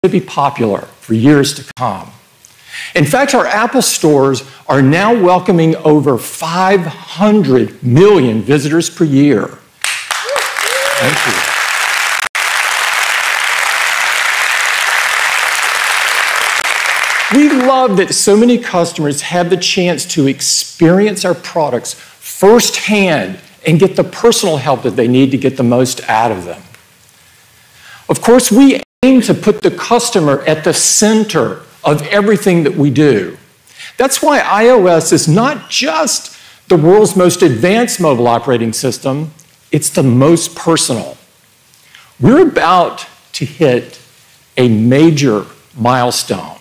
to be popular for years to come. In fact, our Apple stores are now welcoming over 500 million visitors per year. Thank you. We love that so many customers have the chance to experience our products firsthand and get the personal help that they need to get the most out of them. Of course, we aim to put the customer at the center of everything that we do. That's why iOS is not just the world's most advanced mobile operating system, it's the most personal. We're about to hit a major milestone.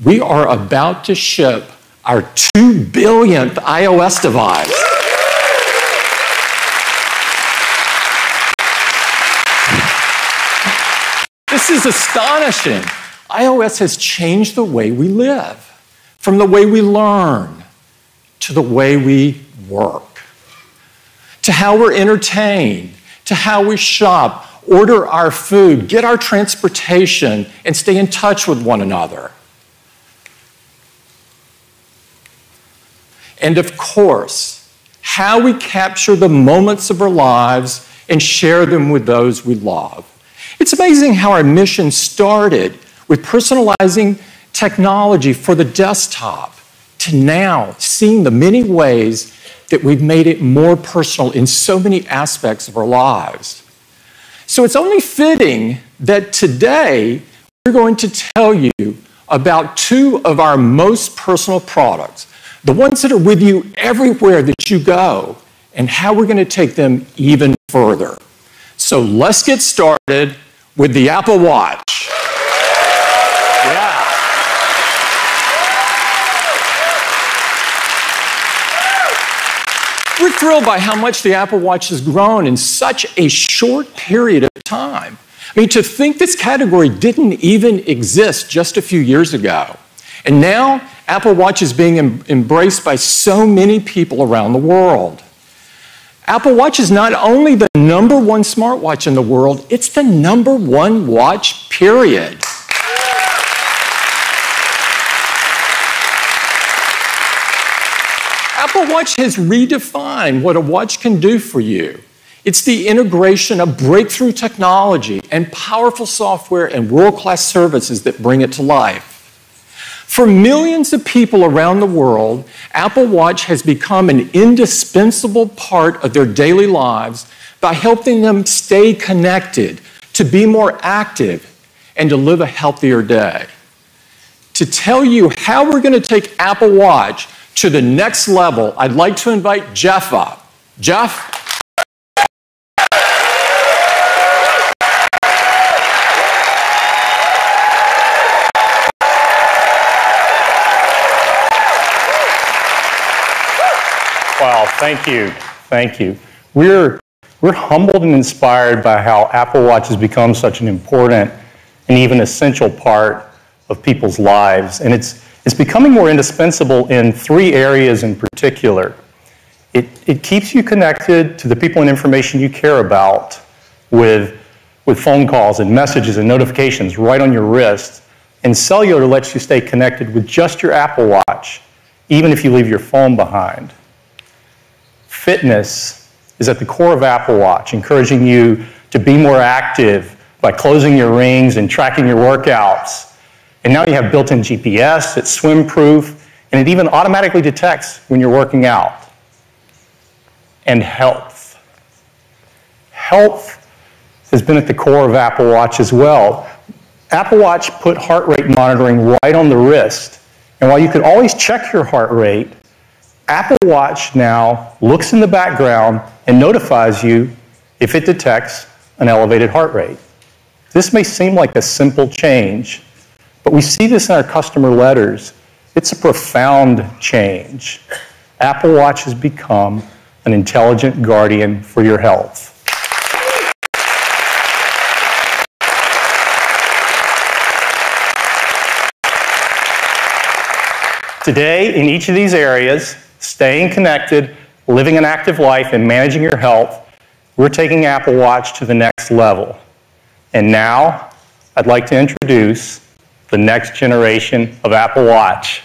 We are about to ship our 2 billionth iOS device. This is astonishing. iOS has changed the way we live, from the way we learn, to the way we work, to how we're entertained, to how we shop, order our food, get our transportation, and stay in touch with one another. And of course, how we capture the moments of our lives and share them with those we love. It's amazing how our mission started with personalizing technology for the desktop to now seeing the many ways that we've made it more personal in so many aspects of our lives. So it's only fitting that today we're going to tell you about 2 of our most personal products, the ones that are with you everywhere that you go, and how we're going to take them even further. So let's get started with the Apple Watch. Yeah. We're thrilled by how much the Apple Watch has grown in such a short period of time. I mean, to think this category didn't even exist just a few years ago. And now, Apple Watch is being embraced by so many people around the world. Apple Watch is not only the #1 smartwatch in the world, it's the #1 watch, period. Apple Watch has redefined what a watch can do for you. It's the integration of breakthrough technology and powerful software and world-class services that bring it to life. For millions of people around the world, Apple Watch has become an indispensable part of their daily lives by helping them stay connected, to be more active, and to live a healthier day. To tell you how we're going to take Apple Watch to the next level, I'd like to invite Jeff up. Jeff? Wow, thank you. We're humbled and inspired by how Apple Watch has become such an important and even essential part of people's lives. And it's becoming more indispensable in 3 areas in particular. It keeps you connected to the people and information you care about with phone calls and messages and notifications right on your wrist. And cellular lets you stay connected with just your Apple Watch, even if you leave your phone behind. Fitness is at the core of Apple Watch, encouraging you to be more active by closing your rings and tracking your workouts. And now you have built-in GPS, it's swim-proof, and it even automatically detects when you're working out. And health. Health has been at the core of Apple Watch as well. Apple Watch put heart rate monitoring right on the wrist. And while you could always check your heart rate, Apple Watch now looks in the background and notifies you if it detects an elevated heart rate. This may seem like a simple change, but we see this in our customer letters. It's a profound change. Apple Watch has become an intelligent guardian for your health. Today, in each of these areas, staying connected, living an active life, and managing your health, we're taking Apple Watch to the next level. And now, I'd like to introduce the next generation of Apple Watch.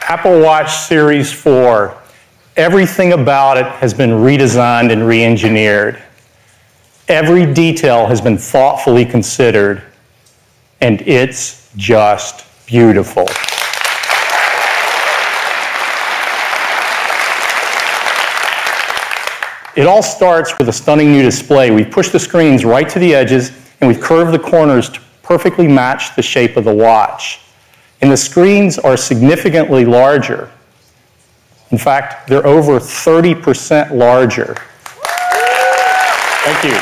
Apple Watch Series 4, everything about it has been redesigned and re-engineered. Every detail has been thoughtfully considered, and it's just beautiful. It all starts with a stunning new display. We've pushed the screens right to the edges, and we've curved the corners to perfectly match the shape of the watch. And the screens are significantly larger. In fact, they're over 30% larger. Thank you.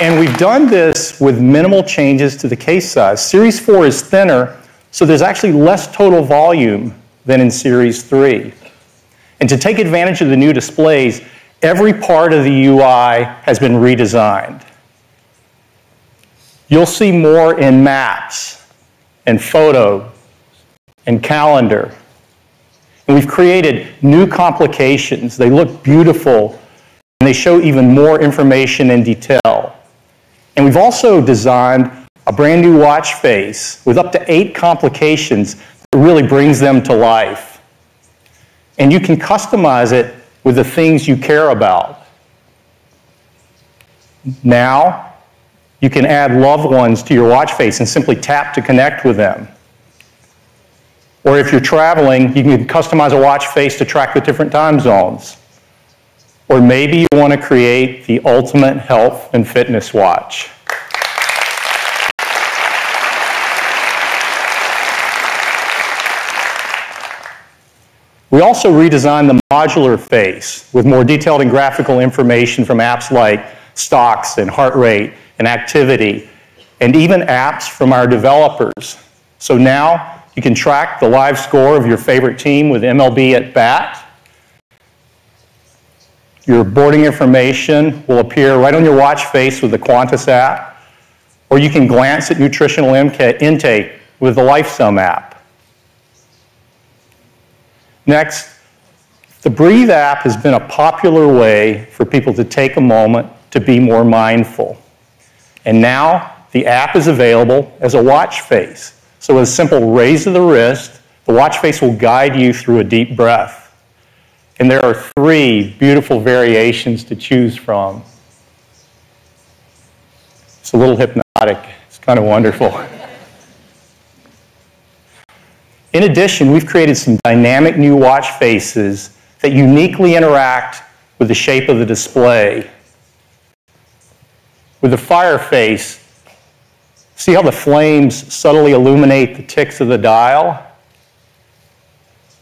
And we've done this with minimal changes to the case size. Series 4 is thinner, so there's actually less total volume than in Series 3. And to take advantage of the new displays, every part of the UI has been redesigned. You'll see more in Maps and Photo and Calendar. And we've created new complications. They look beautiful, and they show even more information and detail. And we've also designed a brand new watch face with up to 8 complications that really brings them to life. And you can customize it with the things you care about. Now, you can add loved ones to your watch face and simply tap to connect with them. Or if you're traveling, you can customize a watch face to track the different time zones. Or maybe you want to create the ultimate health and fitness watch. We also redesigned the modular face with more detailed and graphical information from apps like stocks and heart rate and activity, and even apps from our developers. So now you can track the live score of your favorite team with MLB at bat. Your boarding information will appear right on your watch face with the Qantas app, or you can glance at nutritional intake with the LifeSum app. Next, the Breathe app has been a popular way for people to take a moment to be more mindful. And now the app is available as a watch face. So with a simple raise of the wrist, the watch face will guide you through a deep breath. And there are 3 beautiful variations to choose from. It's a little hypnotic. It's kind of wonderful. In addition, we've created some dynamic new watch faces that uniquely interact with the shape of the display. With the fire face, see how the flames subtly illuminate the ticks of the dial?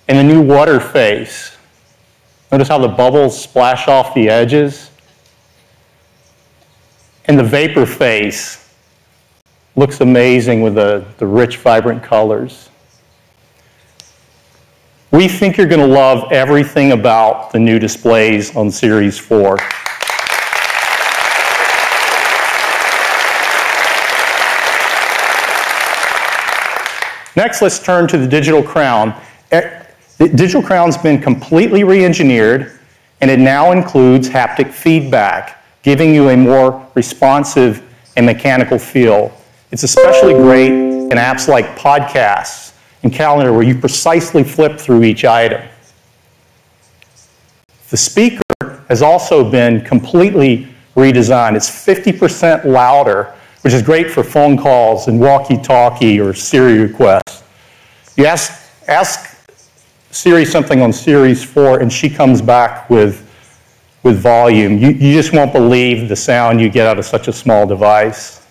And the new water face, notice how the bubbles splash off the edges? And the vapor face looks amazing with the rich, vibrant colors. We think you're going to love everything about the new displays on Series 4. Next, let's turn to the digital crown. The digital crown's been completely re-engineered, and it now includes haptic feedback, giving you a more responsive and mechanical feel. It's especially great in apps like podcasts and Calendar, where you precisely flip through each item. The speaker has also been completely redesigned. It's 50% louder, which is great for phone calls and walkie-talkie or Siri requests. You ask Siri something on Series 4 and she comes back with volume. You just won't believe the sound you get out of such a small device.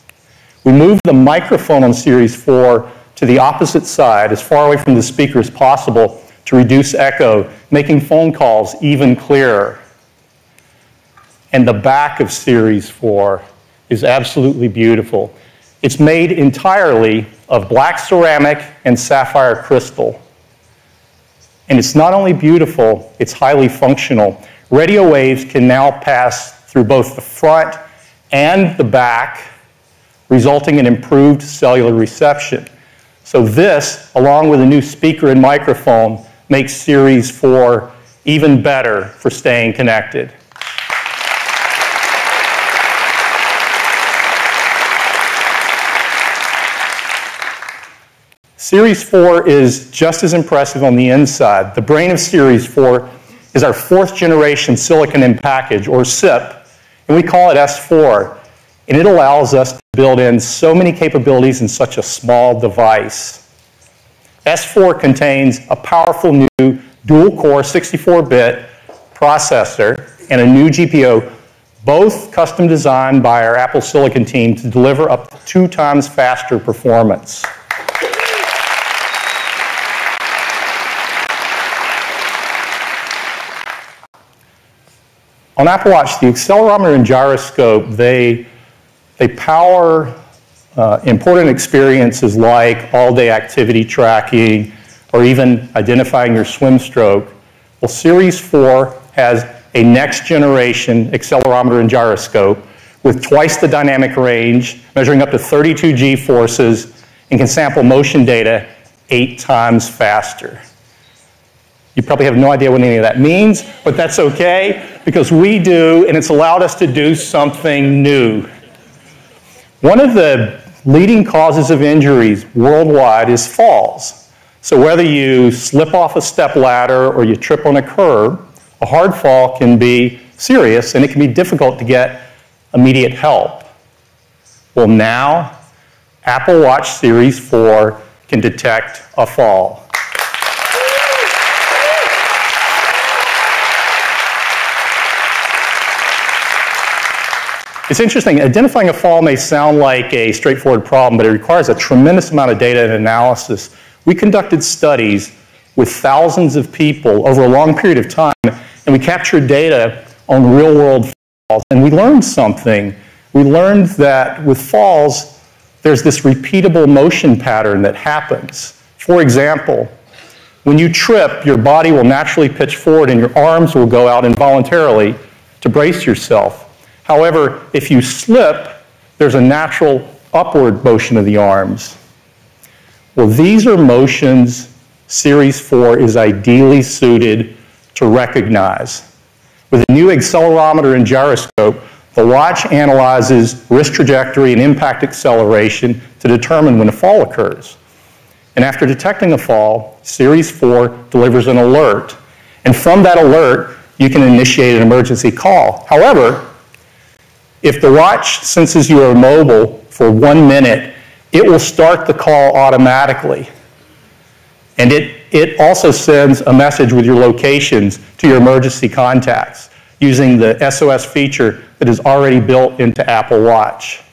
We moved the microphone on Series 4 to the opposite side, as far away from the speaker as possible, to reduce echo, making phone calls even clearer. And the back of Series 4 is absolutely beautiful. It's made entirely of black ceramic and sapphire crystal. And it's not only beautiful, it's highly functional. Radio waves can now pass through both the front and the back, resulting in improved cellular reception. So this, along with a new speaker and microphone, makes Series 4 even better for staying connected. Series 4 is just as impressive on the inside. The brain of Series 4 is our 4th generation silicon in package, or SIP, and we call it S4. And it allows us to build in so many capabilities in such a small device. S4 contains a powerful new dual-core 64-bit processor and a new GPU, both custom designed by our Apple Silicon team to deliver up to 2 times faster performance. On Apple Watch, the accelerometer and gyroscope, they power important experiences like all-day activity tracking or even identifying your swim stroke. Well, Series 4 has a next-generation accelerometer and gyroscope with twice the dynamic range, measuring up to 32 G-forces, and can sample motion data 8 times faster. You probably have no idea what any of that means, but that's okay, because we do, and it's allowed us to do something new. One of the leading causes of injuries worldwide is falls. So whether you slip off a stepladder or you trip on a curb, a hard fall can be serious, and it can be difficult to get immediate help. Well, now, Apple Watch Series 4 can detect a fall. It's interesting, identifying a fall may sound like a straightforward problem, but it requires a tremendous amount of data and analysis. We conducted studies with thousands of people over a long period of time, and we captured data on real-world falls, and we learned something. We learned that with falls, there's this repeatable motion pattern that happens. For example, when you trip, your body will naturally pitch forward and your arms will go out involuntarily to brace yourself. However, if you slip, there's a natural upward motion of the arms. Well, these are motions Series 4 is ideally suited to recognize. With a new accelerometer and gyroscope, the watch analyzes wrist trajectory and impact acceleration to determine when a fall occurs. And after detecting a fall, Series 4 delivers an alert. And from that alert, you can initiate an emergency call. However, if the watch senses you are mobile for 1 minute, it will start the call automatically. And it also sends a message with your locations to your emergency contacts using the SOS feature that is already built into Apple Watch.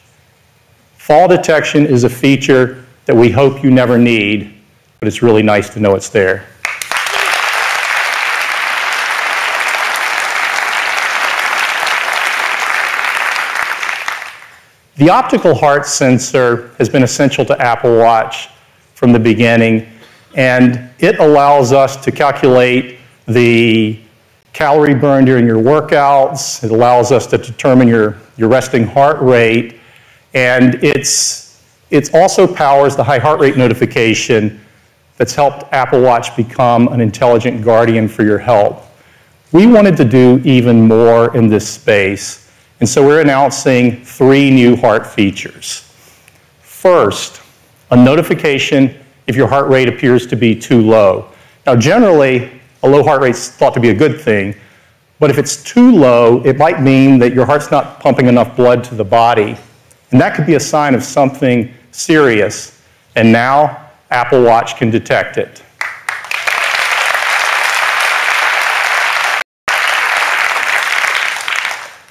Fall detection is a feature that we hope you never need, but it's really nice to know it's there. The optical heart sensor has been essential to Apple Watch from the beginning, and it allows us to calculate the calorie burn during your workouts. It allows us to determine your resting heart rate, and it also powers the high heart rate notification that's helped Apple Watch become an intelligent guardian for your health. We wanted to do even more in this space, and so we're announcing 3 new heart features. First, a notification if your heart rate appears to be too low. Now, generally, a low heart rate is thought to be a good thing, But if it's too low, it might mean that your heart's not pumping enough blood to the body. And that could be a sign of something serious. And now, Apple Watch can detect it.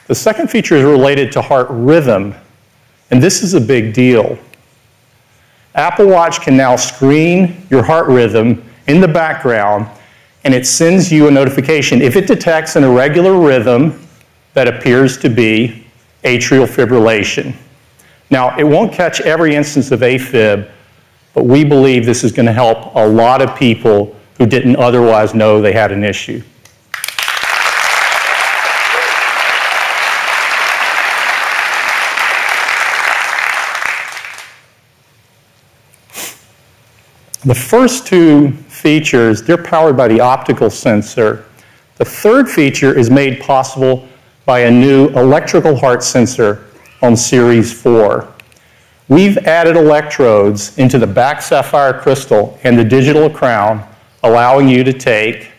The second feature is related to heart rhythm, and this is a big deal. Apple Watch can now screen your heart rhythm in the background, and it sends you a notification if it detects an irregular rhythm that appears to be atrial fibrillation. Now, it won't catch every instance of AFib, but we believe this is going to help a lot of people who didn't otherwise know they had an issue. The first two features, they're powered by the optical sensor. The third feature is made possible by a new electrical heart sensor on Series 4. We've added electrodes into the back sapphire crystal and the digital crown, allowing you to take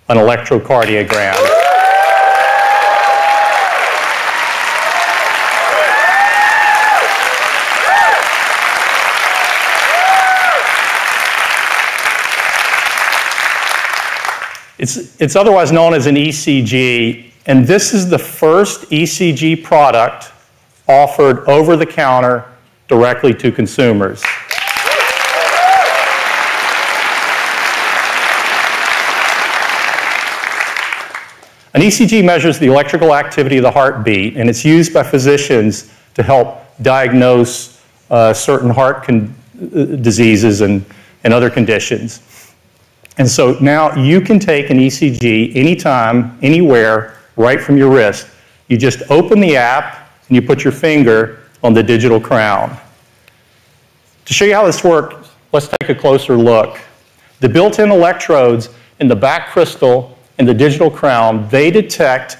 an electrocardiogram. It's otherwise known as an ECG, and this is the first ECG product offered over the counter directly to consumers. An ECG measures the electrical activity of the heartbeat, and it's used by physicians to help diagnose certain heart diseases and other conditions. And so now you can take an ECG anytime, anywhere, right from your wrist. You just open the app and you put your finger on the digital crown. To show you how this works, let's take a closer look. The built-in electrodes in the back crystal and the digital crown, they detect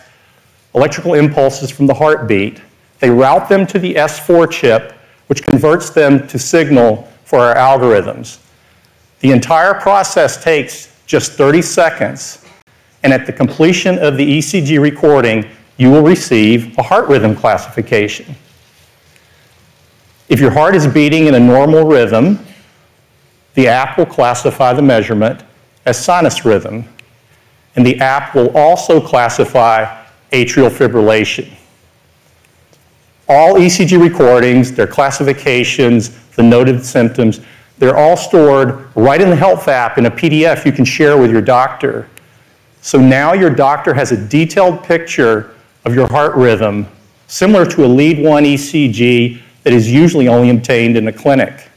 electrical impulses from the heartbeat. They route them to the S4 chip, which converts them to signal for our algorithms. The entire process takes just 30 seconds, and at the completion of the ECG recording, you will receive a heart rhythm classification. If your heart is beating in a normal rhythm, the app will classify the measurement as sinus rhythm, and the app will also classify atrial fibrillation. All ECG recordings, their classifications, the noted symptoms, they're all stored right in the Health app in a PDF you can share with your doctor. So now your doctor has a detailed picture of your heart rhythm, similar to a lead 1 ECG that is usually only obtained in a clinic.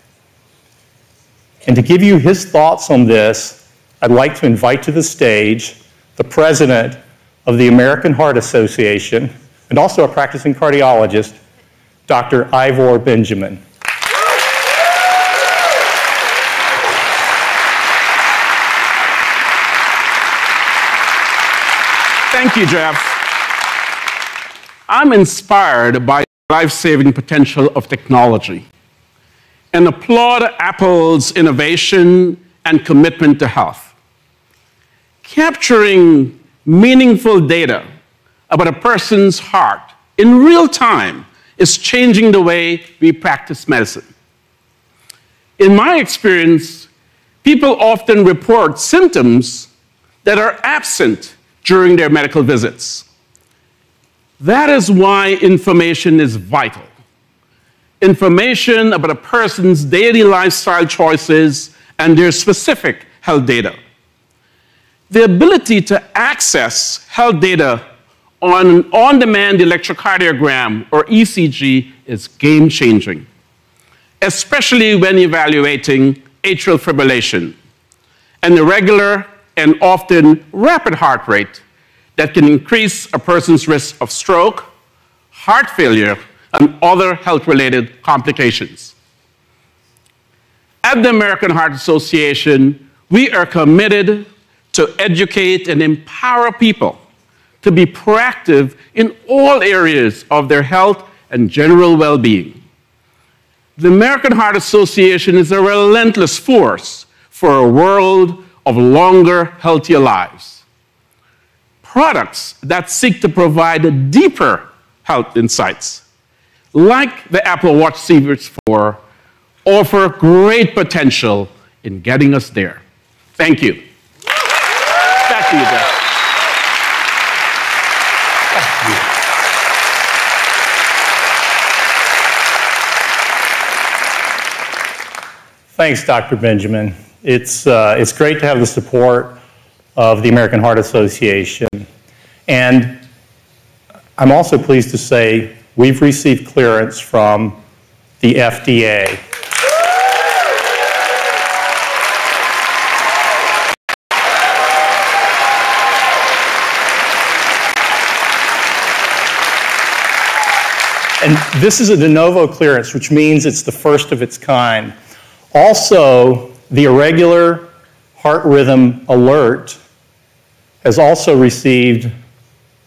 And to give you his thoughts on this, I'd like to invite to the stage the president of the American Heart Association, and also a practicing cardiologist, Dr. Ivor Benjamin. Thank you, Jeff. I'm inspired by the life-saving potential of technology and applaud Apple's innovation and commitment to health. Capturing meaningful data about a person's heart in real time is changing the way we practice medicine. In my experience, people often report symptoms that are absent during their medical visits. That is why information is vital. Information about a person's daily lifestyle choices and their specific health data. The ability to access health data on an on-demand electrocardiogram or ECG is game-changing, especially when evaluating atrial fibrillation, an irregular and often rapid heart rate that can increase a person's risk of stroke, heart failure, and other health-related complications. At the American Heart Association, we are committed to educate and empower people to be proactive in all areas of their health and general well-being. The American Heart Association is a relentless force for a world of longer, healthier lives. products that seek to provide deeper health insights, like the Apple Watch Series 4, offer great potential in getting us there. Thank you. Back to you, Jeff. Thanks, Dr. Benjamin. It's great to have the support of the American Heart Association. And I'm also pleased to say we've received clearance from the FDA. And this is a de novo clearance, which means it's the first of its kind. Also, the irregular heart rhythm alert has also received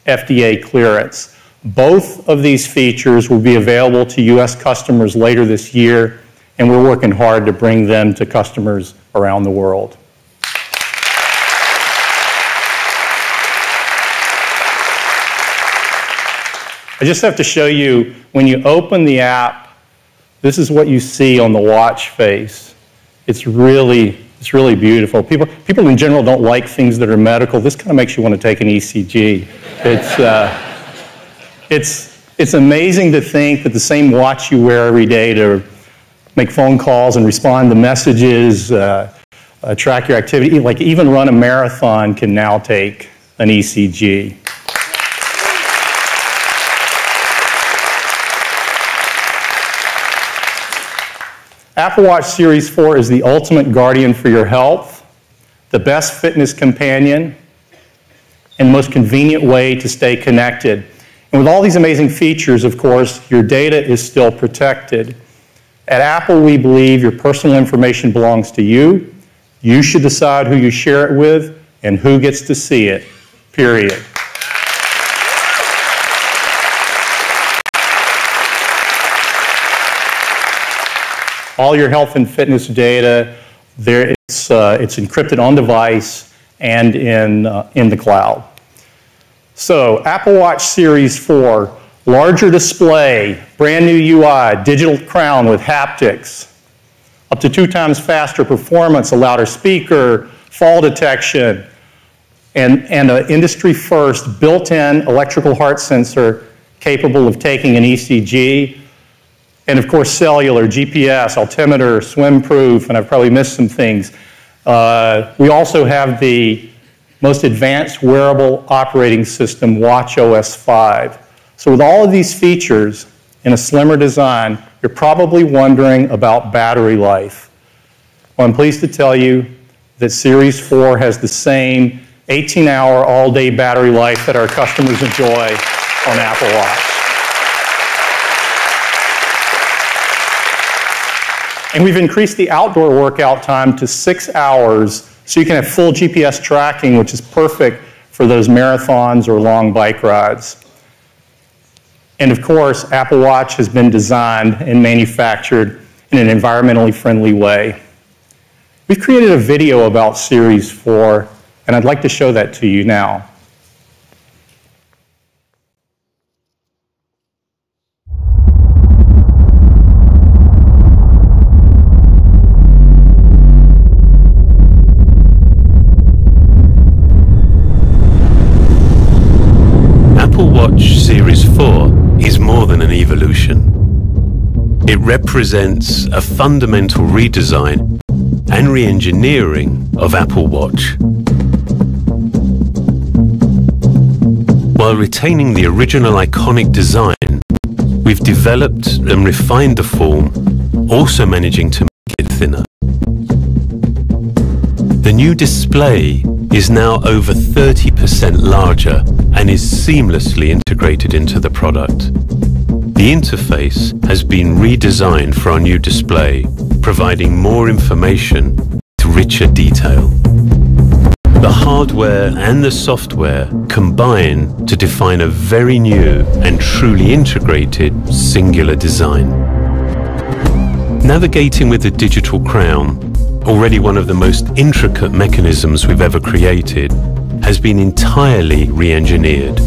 FDA clearance. Both of these features will be available to U.S. customers later this year, and we're working hard to bring them to customers around the world. I just have to show you, when you open the app, this is what you see on the watch face. It's really beautiful. People in general don't like things that are medical. This kind of makes you want to take an ECG. It's amazing to think that the same watch you wear every day to make phone calls and respond to messages, track your activity, like even run a marathon, can now take an ECG. Apple Watch Series 4 is the ultimate guardian for your health, the best fitness companion, and most convenient way to stay connected. And with all these amazing features, of course, your data is still protected. At Apple, we believe your personal information belongs to you. You should decide who you share it with and who gets to see it, period. All your health and fitness data, it's encrypted on device and in the cloud. So, Apple Watch Series 4, larger display, brand new UI, digital crown with haptics, up to 2 times faster performance, a louder speaker, fall detection, and an industry-first built-in electrical heart sensor capable of taking an ECG. And of course, cellular, GPS, altimeter, swim-proof, and I've probably missed some things. We also have the most advanced wearable operating system, watchOS 5. So with all of these features in a slimmer design, you're probably wondering about battery life. Well, I'm pleased to tell you that Series 4 has the same 18-hour all-day battery life that our customers enjoy on Apple Watch. And we've increased the outdoor workout time to 6 hours so you can have full GPS tracking, which is perfect for those marathons or long bike rides. And of course, Apple Watch has been designed and manufactured in an environmentally friendly way. We've created a video about Series 4, and I'd like to show that to you now. Series 4 is more than an evolution. It represents a fundamental redesign and re-engineering of Apple Watch, while retaining the original iconic design. We've developed and refined the form, also managing to make it thinner. The new display is now over 30% larger and is seamlessly integrated into the product. The interface has been redesigned for our new display, providing more information with richer detail. The hardware and the software combine to define a very new and truly integrated singular design. Navigating with the digital crown, already one of the most intricate mechanisms we've ever created, has been entirely re-engineered,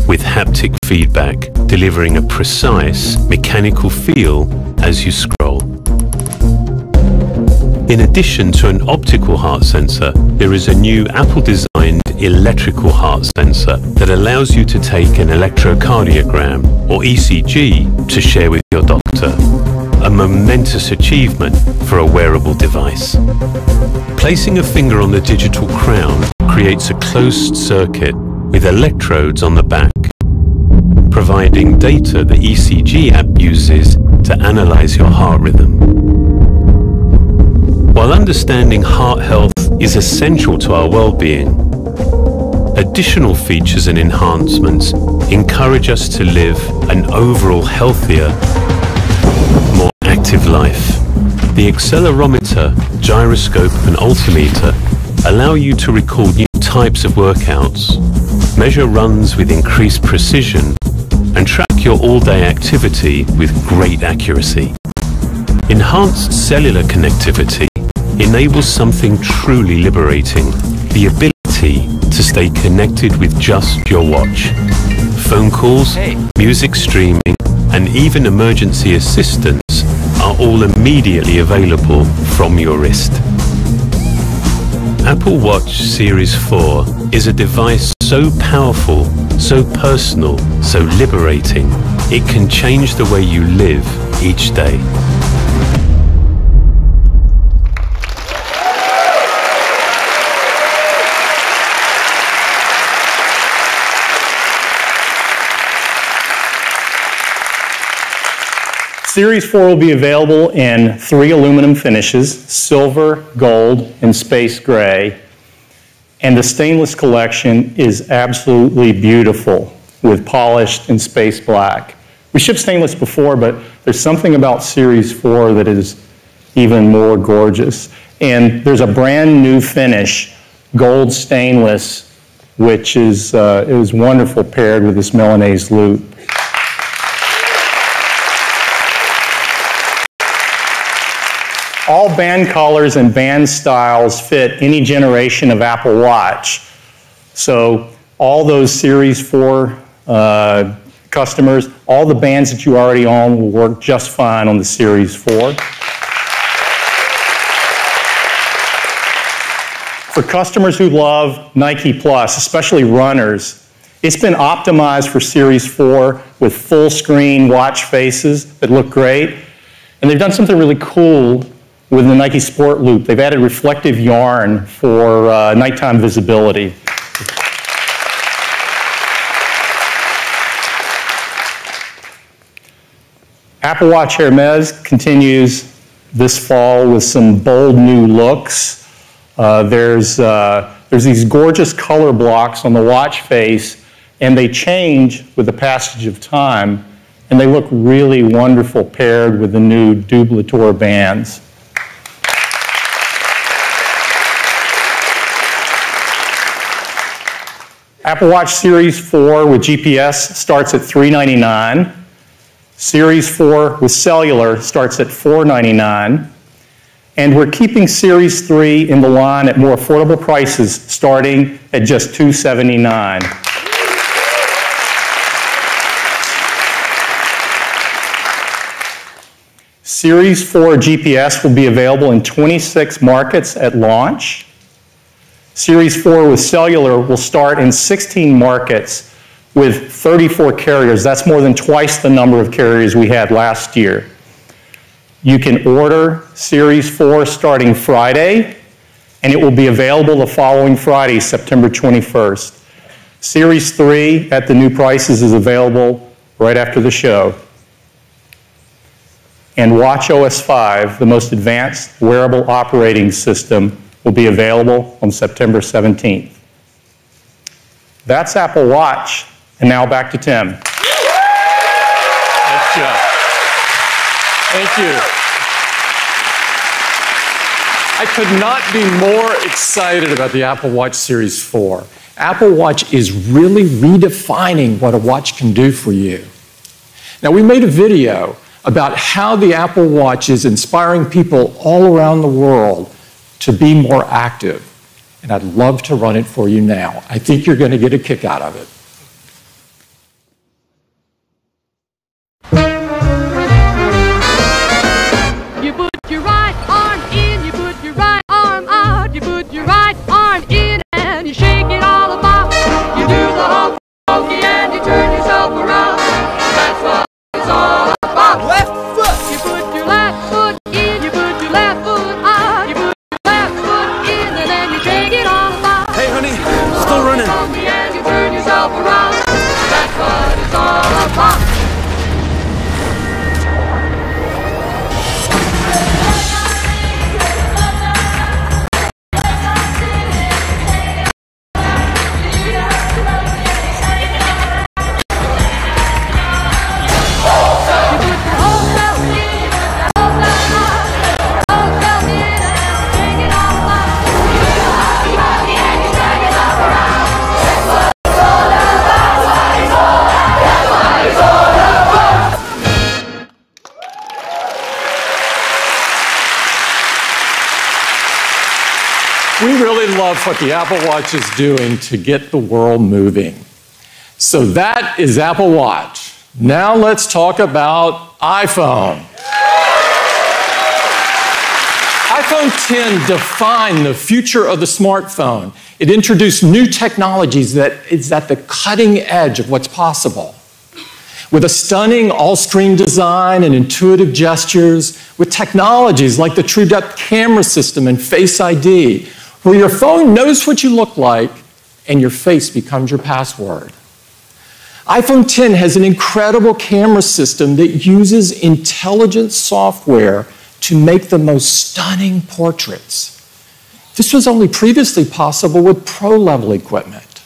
with haptic feedback delivering a precise mechanical feel as you scroll. In addition to an optical heart sensor, there is a new Apple-designed electrical heart sensor that allows you to take an electrocardiogram or ECG to share with your doctor. A momentous achievement for a wearable device. Placing a finger on the digital crown creates a closed circuit with electrodes on the back, providing data the ECG app uses to analyze your heart rhythm. While understanding heart health is essential to our well-being, additional features and enhancements encourage us to live an overall healthier, more active life. The accelerometer, gyroscope and altimeter allow you to record new types of workouts, measure runs with increased precision, and track your all-day activity with great accuracy. Enhanced cellular connectivity enables something truly liberating, the ability to stay connected with just your watch. Phone calls, music streaming, and even emergency assistance are all immediately available from your wrist. Apple Watch Series 4 is a device so powerful, so personal, so liberating, it can change the way you live each day. Series 4 will be available in 3 aluminum finishes, silver, gold, and space gray. And the stainless collection is absolutely beautiful with polished and space black. We shipped stainless before, but there's something about Series 4 that is even more gorgeous. And there's a brand new finish, gold stainless, which is it was wonderful paired with this Milanese loop. All band colors and band styles fit any generation of Apple Watch. So all those Series 4 customers, all the bands that you already own will work just fine on the Series 4. For customers who love Nike Plus, especially runners, it's been optimized for Series 4 with full screen watch faces that look great. And they've done something really cool with the Nike Sport Loop. They've added reflective yarn for nighttime visibility. Apple Watch Hermes continues this fall with some bold new looks. There's these gorgeous color blocks on the watch face, and they change with the passage of time, and they look really wonderful paired with the new Dublatour bands. Apple Watch Series 4 with GPS starts at $399. Series 4 with cellular starts at $499. And we're keeping Series 3 in the line at more affordable prices starting at just $279. Series 4 GPS will be available in 26 markets at launch. Series 4 with cellular will start in 16 markets with 34 carriers. That's more than twice the number of carriers we had last year. You can order Series 4 starting Friday, and it will be available the following Friday, September 21st. Series 3 at the new prices is available right after the show. And watchOS 5, the most advanced wearable operating system, will be available on September 17th. That's Apple Watch, and now back to Tim. Thanks, Jeff. Thank you. I could not be more excited about the Apple Watch Series 4. Apple Watch is really redefining what a watch can do for you. Now, we made a video about how the Apple Watch is inspiring people all around the world to be more active. and I'd love to run it for you now. I think you're going to get a kick out of it. You put your right arm in, you put your right arm out, you put your right arm in and you shake it all about. You do the honky honky and you turn yourself around. That's what it's all about. Left foot. You put your left foot in, you put your left foot out, you put your left foot in and then you shake it all about. Hey honey, still running. And you turn yourself around. That's what it's all about. We really love what the Apple Watch is doing to get the world moving. So that is Apple Watch. Now let's talk about iPhone. iPhone 10 defined the future of the smartphone. It introduced new technologies that is at the cutting edge of what's possible. With a stunning all-screen design and intuitive gestures, with technologies like the True Depth camera system and Face ID, where your phone knows what you look like and your face becomes your password. iPhone 10 has an incredible camera system that uses intelligent software to make the most stunning portraits. This was only previously possible with pro-level equipment.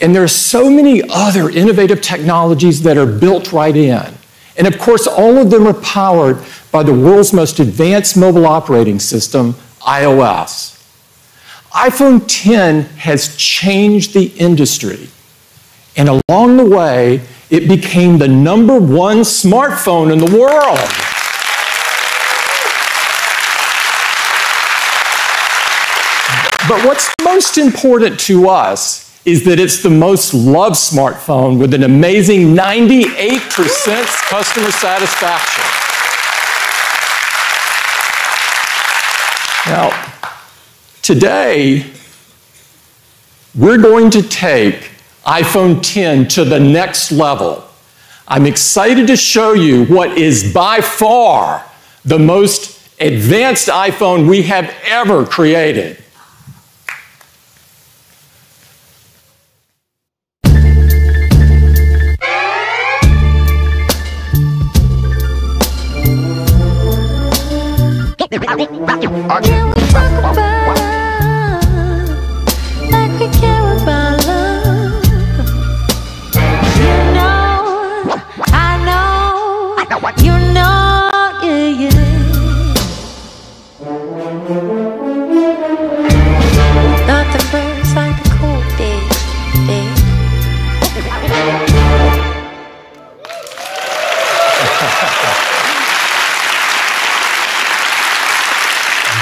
And there are so many other innovative technologies that are built right in. And of course, all of them are powered by the world's most advanced mobile operating system, iOS. iPhone 10 has changed the industry. And along the way, it became the #1 smartphone in the world. But what's most important to us is that it's the most loved smartphone with an amazing 98% customer satisfaction. Now, today, we're going to take iPhone 10 to the next level. I'm excited to show you what is by far the most advanced iPhone we have ever created. Can we talk about love like we care about love? You know, I know, you know, yeah, yeah. Nothing burns like the cold day.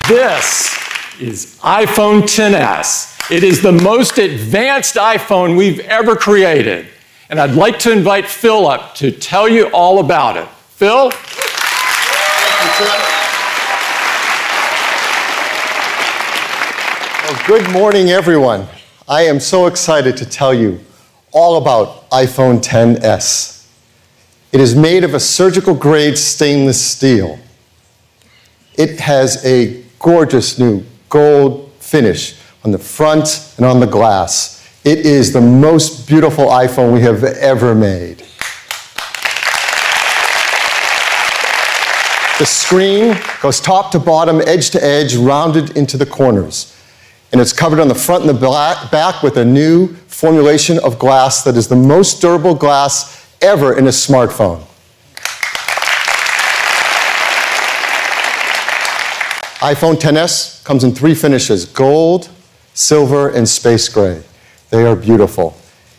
This is iPhone XS. It is the most advanced iPhone we've ever created. And I'd like to invite Phil up to tell you all about it. Phil? Well, good morning, everyone. I am so excited to tell you all about iPhone XS. It is made of a surgical-grade stainless steel. It has a gorgeous new gold finish on the front and on the glass. It is the most beautiful iPhone we have ever made. The screen goes top to bottom, edge to edge, rounded into the corners. And it's covered on the front and the back with a new formulation of glass that is the most durable glass ever in a smartphone. iPhone XS comes in 3 finishes: gold, silver, and space gray. They are beautiful.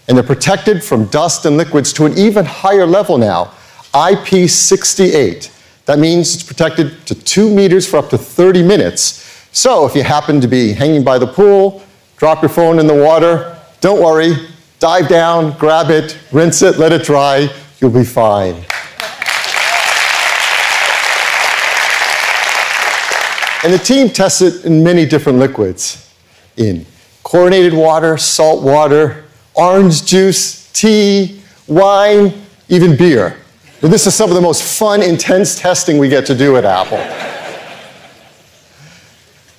And they're protected from dust and liquids to an even higher level now, IP68. That means it's protected to 2 meters for up to 30 minutes, So if you happen to be hanging by the pool, drop your phone in the water, don't worry, dive down, grab it, rinse it, let it dry, you'll be fine. And the team tests it in many different liquids, in chlorinated water, salt water, orange juice, tea, wine, even beer. And this is some of the most fun, intense testing we get to do at Apple.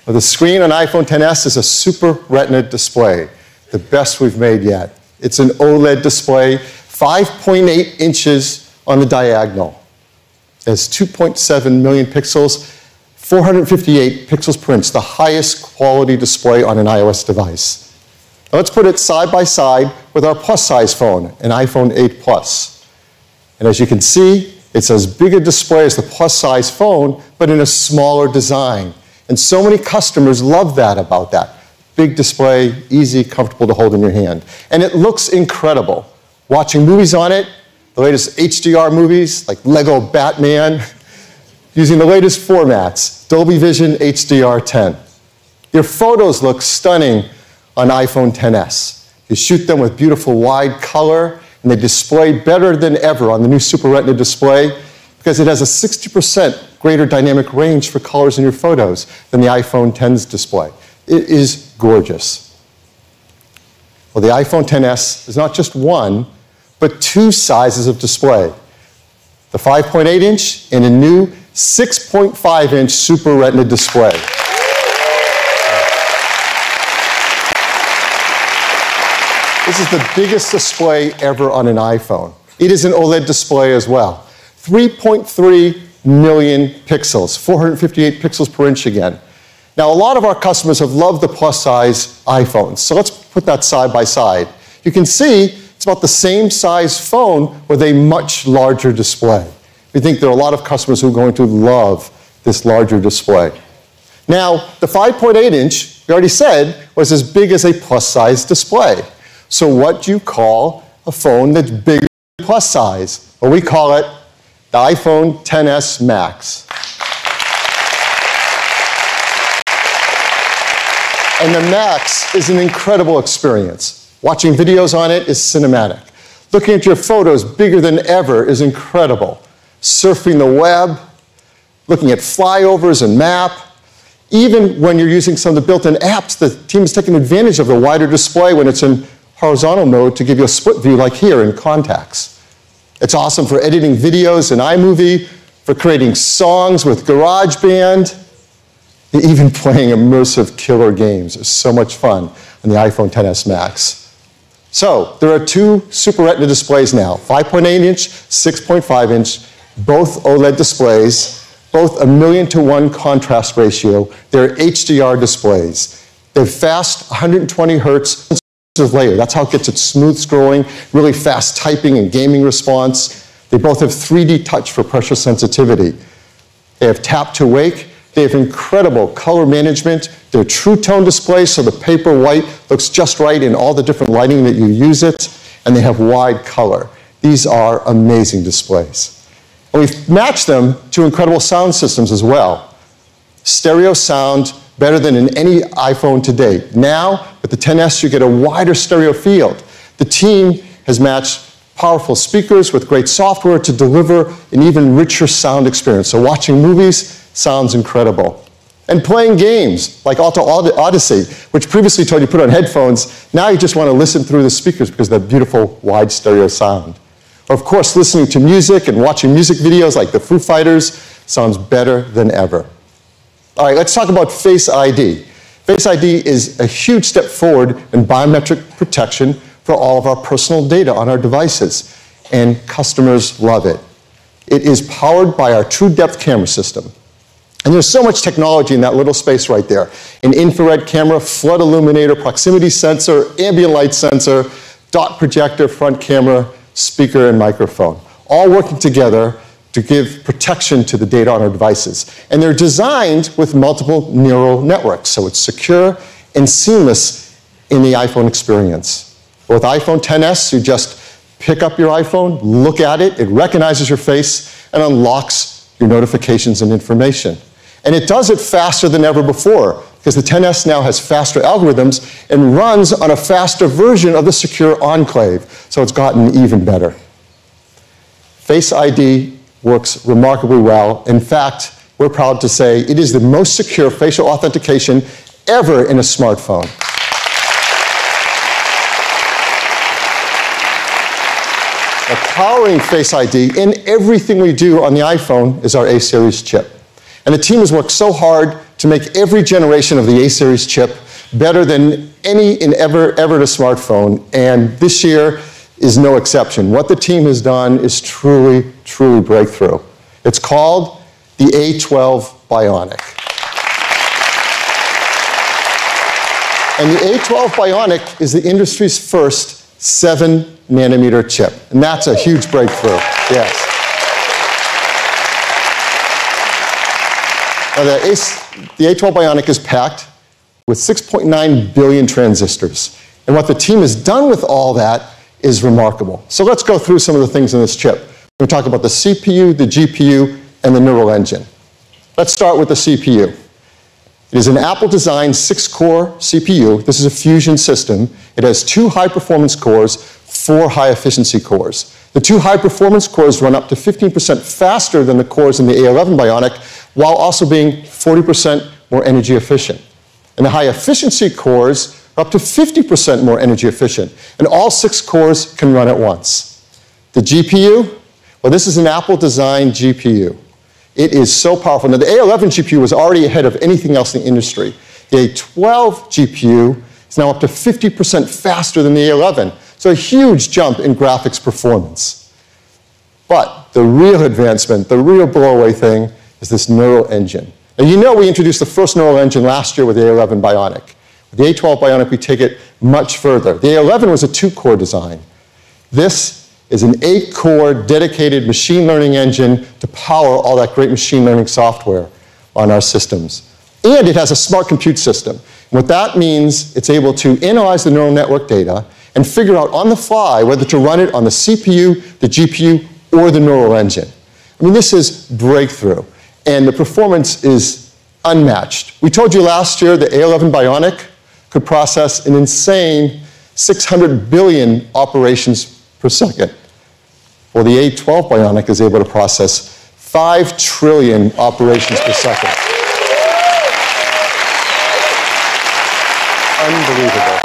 Well, the screen on iPhone XS is a Super Retina display, the best we've made yet. It's an OLED display, 5.8 inches on the diagonal. It has 2.7 million pixels, 458 pixels per inch, the highest quality display on an iOS device. Now let's put it side by side with our plus-size phone, an iPhone 8 Plus. And as you can see, it's as big a display as the plus-size phone, but in a smaller design. And so many customers love that about that. Big display, easy, comfortable to hold in your hand. And it looks incredible. Watching movies on it, the latest HDR movies like Lego Batman, using the latest formats, Dolby Vision HDR10. Your photos look stunning on iPhone XS. You shoot them with beautiful wide color, and they display better than ever on the new Super Retina display because it has a 60% greater dynamic range for colors in your photos than the iPhone X's display. It is gorgeous. Well, the iPhone XS is not just one, but two sizes of display. The 5.8 inch and a new 6.5 inch Super Retina display. This is the biggest display ever on an iPhone. It is an OLED display as well. 3.3 million pixels, 458 pixels per inch again. Now, a lot of our customers have loved the plus-size iPhones, so let's put that side by side. You can see it's about the same size phone with a much larger display. We think there are a lot of customers who are going to love this larger display. Now, the 5.8 inch, we already said, was as big as a plus-size display. So what do you call a phone that's bigger than plus size? Well, we call it the iPhone XS Max. And the Max is an incredible experience. Watching videos on it is cinematic. Looking at your photos bigger than ever is incredible. Surfing the web, looking at flyovers and map. Even when you're using some of the built-in apps, the team is taking advantage of the wider display when it's in horizontal mode to give you a split view like here in Contacts. It's awesome for editing videos in iMovie, for creating songs with GarageBand, even playing immersive killer games. It's so much fun on the iPhone XS Max. So there are two Super Retina displays now, 5.8 inch, 6.5 inch, both OLED displays, both 1,000,000:1 contrast ratio. They're HDR displays. They're fast 120 hertz layer. That's how it gets its smooth scrolling, really fast typing and gaming response. They both have 3D touch for pressure sensitivity. They have tap to wake. They have incredible color management. They're true tone displays, so the paper white looks just right in all the different lighting that you use it. And they have wide color. These are amazing displays. And we've matched them to incredible sound systems as well. Stereo sound, better than in any iPhone to date. Now, with the XS, you get a wider stereo field. The team has matched powerful speakers with great software to deliver an even richer sound experience. So watching movies sounds incredible. And playing games like Alta Odyssey, which previously told you to put on headphones, now you just want to listen through the speakers because of that beautiful wide stereo sound. Or of course, listening to music and watching music videos like the Foo Fighters sounds better than ever. All right, let's talk about Face ID. Face ID is a huge step forward in biometric protection for all of our personal data on our devices, and customers love it. It is powered by our True Depth camera system. And there's so much technology in that little space right there. An infrared camera, flood illuminator, proximity sensor, ambient light sensor, dot projector, front camera, speaker, and microphone, all working together to give protection to the data on our devices. And they're designed with multiple neural networks, so it's secure and seamless in the iPhone experience. With iPhone XS, you just pick up your iPhone, look at it, it recognizes your face, and unlocks your notifications and information. And it does it faster than ever before, because the 10S now has faster algorithms and runs on a faster version of the secure enclave. So it's gotten even better. Face ID works remarkably well. In fact, we're proud to say it is the most secure facial authentication ever in a smartphone. Now, powering Face ID in everything we do on the iPhone is our A-series chip. And the team has worked so hard to make every generation of the A-series chip better than any ever in a smartphone. And this year is no exception. What the team has done is truly, truly breakthrough. It's called the A12 Bionic. And the A12 Bionic is the industry's first 7-nanometer chip. And that's a huge breakthrough, yes. Now the A12 Bionic is packed with 6.9 billion transistors. And what the team has done with all that is remarkable. So let's go through some of the things in this chip. We're going to talk about the CPU, the GPU, and the neural engine. Let's start with the CPU. It is an Apple-designed 6-core CPU. This is a fusion system. It has 2 high-performance cores, 4 high-efficiency cores. The 2 high-performance cores run up to 15% faster than the cores in the A11 Bionic, while also being 40% more energy efficient. And the high-efficiency cores are up to 50% more energy efficient. And all 6 cores can run at once. The GPU, well, this is an Apple-designed GPU. It is so powerful. Now, the A11 GPU was already ahead of anything else in the industry. The A12 GPU is now up to 50% faster than the A11. So a huge jump in graphics performance. But the real advancement, the real blow-away thing, is this neural engine. Now, you know we introduced the first neural engine last year with the A11 Bionic. With the A12 Bionic, we take it much further. The A11 was a 2-core design. This is an 8-core dedicated machine learning engine to power all that great machine learning software on our systems. And it has a smart compute system. What that means, it's able to analyze the neural network data and figure out on the fly whether to run it on the CPU, the GPU, or the neural engine. I mean, this is breakthrough. And the performance is unmatched. We told you last year the A11 Bionic could process an insane 600 billion operations per second. Well, the A12 Bionic is able to process 5 trillion operations per second. Unbelievable.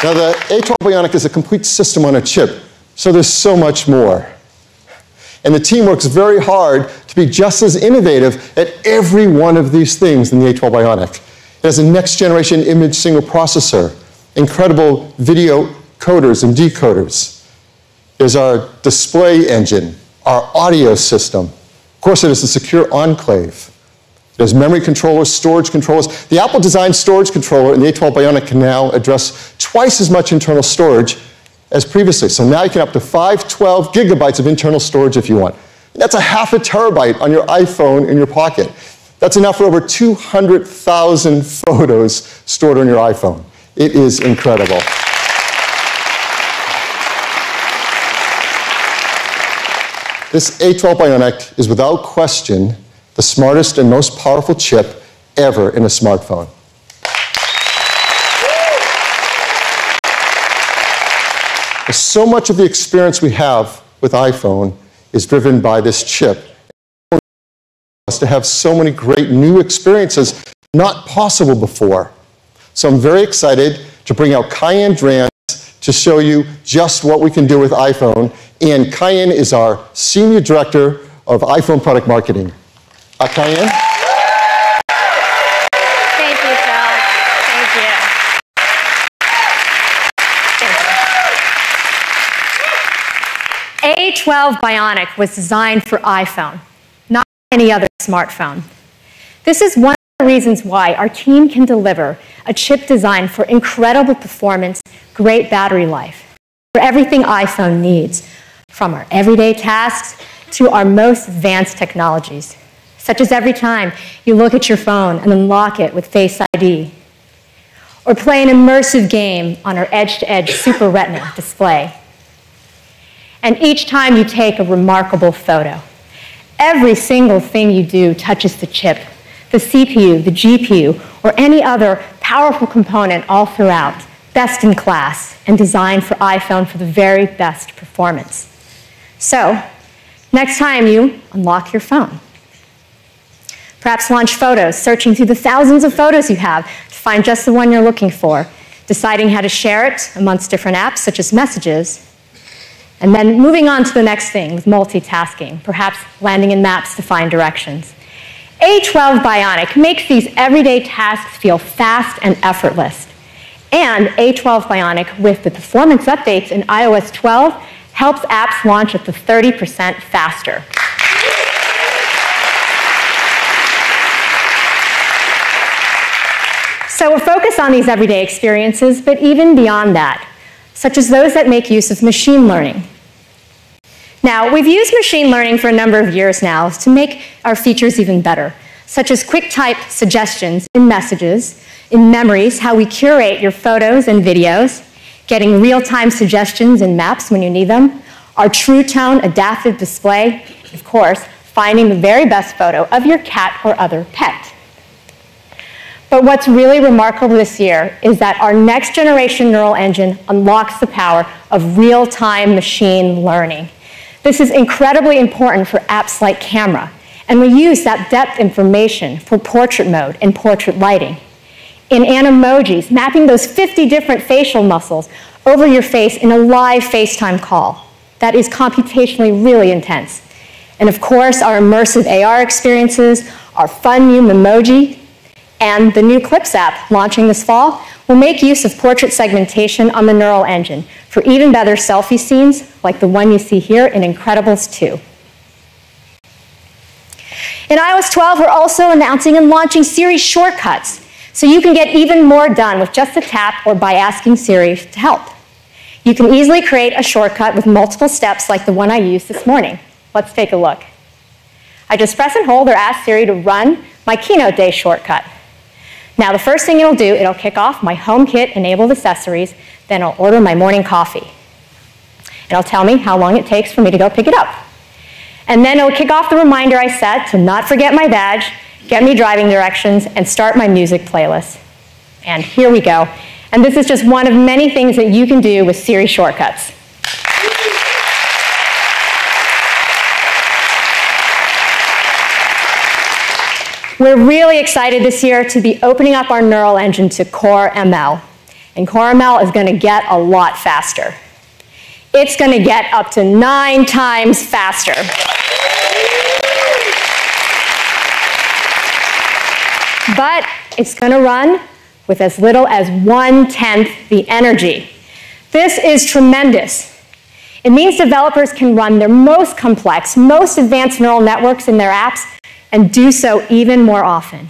Now, the A12 Bionic is a complete system on a chip, so there's so much more. And the team works very hard to be just as innovative at every one of these things in the A12 Bionic. It has a next-generation image signal processor, incredible video coders and decoders. There's our display engine, our audio system. Of course, it is a secure enclave. There's memory controllers, storage controllers. The Apple-designed storage controller in the A12 Bionic can now address twice as much internal storage as previously. So now you can up to 512 gigabytes of internal storage if you want. That's a half a terabyte on your iPhone in your pocket. That's enough for over 200,000 photos stored on your iPhone. It is incredible. This A12 Bionic is without question the smartest and most powerful chip ever in a smartphone. So much of the experience we have with iPhone is driven by this chip. To have so many great new experiences not possible before. So I'm very excited to bring out Cayenne Drans to show you just what we can do with iPhone. And Cayenne is our Senior Director of iPhone Product Marketing. Cayenne? Thank you, Phil. Thank you. A12 Bionic was designed for iPhone, not any other smartphone. This is one of the reasons why our team can deliver a chip designed for incredible performance, great battery life, for everything iPhone needs, from our everyday tasks to our most advanced technologies, such as every time you look at your phone and unlock it with Face ID, or play an immersive game on our edge-to-edge Super Retina display. And each time you take a remarkable photo. Every single thing you do touches the chip, the CPU, the GPU, or any other powerful component all throughout, best in class, and designed for iPhone for the very best performance. So, next time you unlock your phone, perhaps launch photos, searching through the thousands of photos you have to find just the one you're looking for, deciding how to share it amongst different apps such as Messages, and then moving on to the next thing with multitasking, perhaps landing in Maps to find directions. A12 Bionic makes these everyday tasks feel fast and effortless. And A12 Bionic, with the performance updates in iOS 12, helps apps launch up to 30% faster. So we're focused on these everyday experiences, but even beyond that, such as those that make use of machine learning. Now, we've used machine learning for a number of years now to make our features even better, such as quick type suggestions in Messages, in Memories, how we curate your photos and videos, getting real-time suggestions in Maps when you need them, our True Tone adaptive display, and of course, finding the very best photo of your cat or other pet. But what's really remarkable this year is that our next generation neural engine unlocks the power of real-time machine learning. This is incredibly important for apps like Camera, and we use that depth information for portrait mode and portrait lighting. In Animojis, mapping those 50 different facial muscles over your face in a live FaceTime call. That is computationally really intense. And of course, our immersive AR experiences, our fun new Memoji, and the new Clips app launching this fall will make use of portrait segmentation on the neural engine for even better selfie scenes like the one you see here in Incredibles 2. In iOS 12, we're also announcing and launching Siri shortcuts, so you can get even more done with just a tap or by asking Siri to help. You can easily create a shortcut with multiple steps like the one I used this morning. Let's take a look. I just press and hold or ask Siri to run my Keynote Day shortcut. Now, the first thing it'll do, it'll kick off my HomeKit enabled accessories, then I'll order my morning coffee. It'll tell me how long it takes for me to go pick it up. And then it'll kick off the reminder I set to not forget my badge, get me driving directions, and start my music playlist. And here we go. And this is just one of many things that you can do with Siri shortcuts. We're really excited this year to be opening up our neural engine to Core ML. And Core ML is going to get a lot faster. It's going to get up to 9 times faster. But it's going to run with as little as 1/10 the energy. This is tremendous. It means developers can run their most complex, most advanced neural networks in their apps and do so even more often,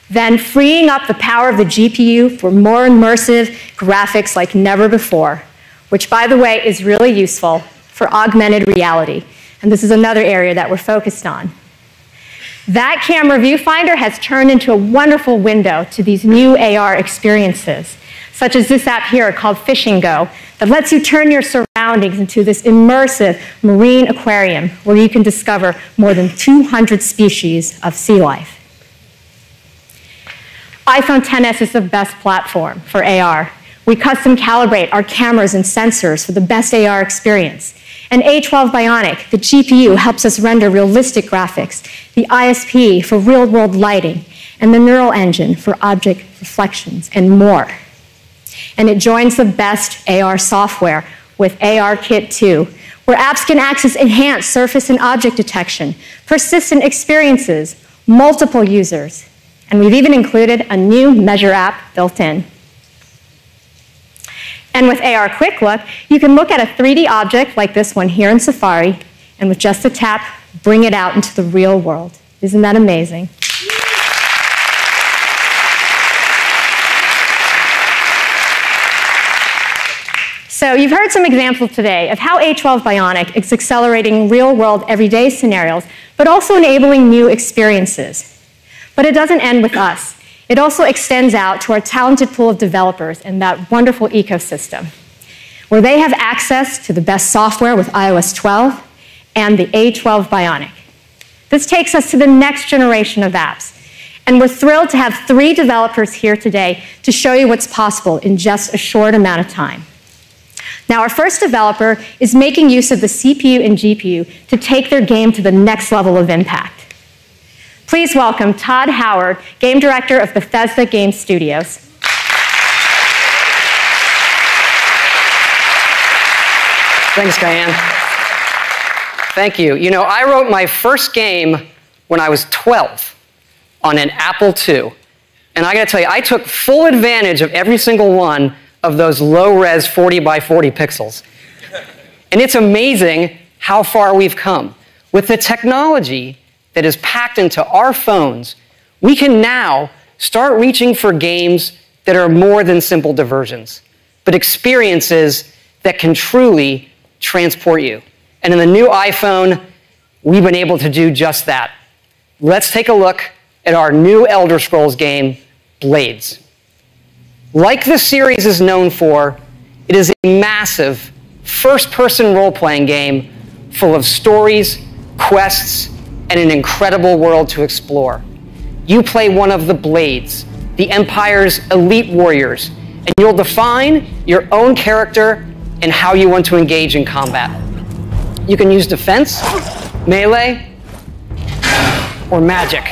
then freeing up the power of the GPU for more immersive graphics like never before, which, by the way, is really useful for augmented reality. And this is another area that we're focused on. That camera viewfinder has turned into a wonderful window to these new AR experiences, such as this app here called Fishing Go, that lets you turn your surroundings into this immersive marine aquarium where you can discover more than 200 species of sea life. iPhone XS is the best platform for AR. We custom calibrate our cameras and sensors for the best AR experience. And A12 Bionic, the GPU, helps us render realistic graphics, the ISP for real-world lighting, and the neural engine for object reflections, and more. And it joins the best AR software with ARKit 2, where apps can access enhanced surface and object detection, persistent experiences, multiple users, and we've even included a new Measure app built in. And with AR Quick Look, you can look at a 3D object like this one here in Safari, and with just a tap, bring it out into the real world. Isn't that amazing? So you've heard some examples today of how A12 Bionic is accelerating real-world everyday scenarios, but also enabling new experiences. But it doesn't end with us. It also extends out to our talented pool of developers in that wonderful ecosystem, where they have access to the best software with iOS 12 and the A12 Bionic. This takes us to the next generation of apps. And we're thrilled to have 3 developers here today to show you what's possible in just a short amount of time. Now, our first developer is making use of the CPU and GPU to take their game to the next level of impact. Please welcome Todd Howard, Game Director of Bethesda Game Studios. Thanks, Diane. Thank you. You know, I wrote my first game when I was 12 on an Apple II. And I gotta tell you, I took full advantage of every single one of those low-res 40 by 40 pixels. And it's amazing how far we've come. With the technology that is packed into our phones, we can now start reaching for games that are more than simple diversions, but experiences that can truly transport you. And in the new iPhone, we've been able to do just that. Let's take a look at our new Elder Scrolls game, Blades. Like the series is known for, it is a massive first-person role-playing game full of stories, quests, and an incredible world to explore. You play one of the Blades, the Empire's elite warriors, and you'll define your own character and how you want to engage in combat. You can use defense, melee, or magic.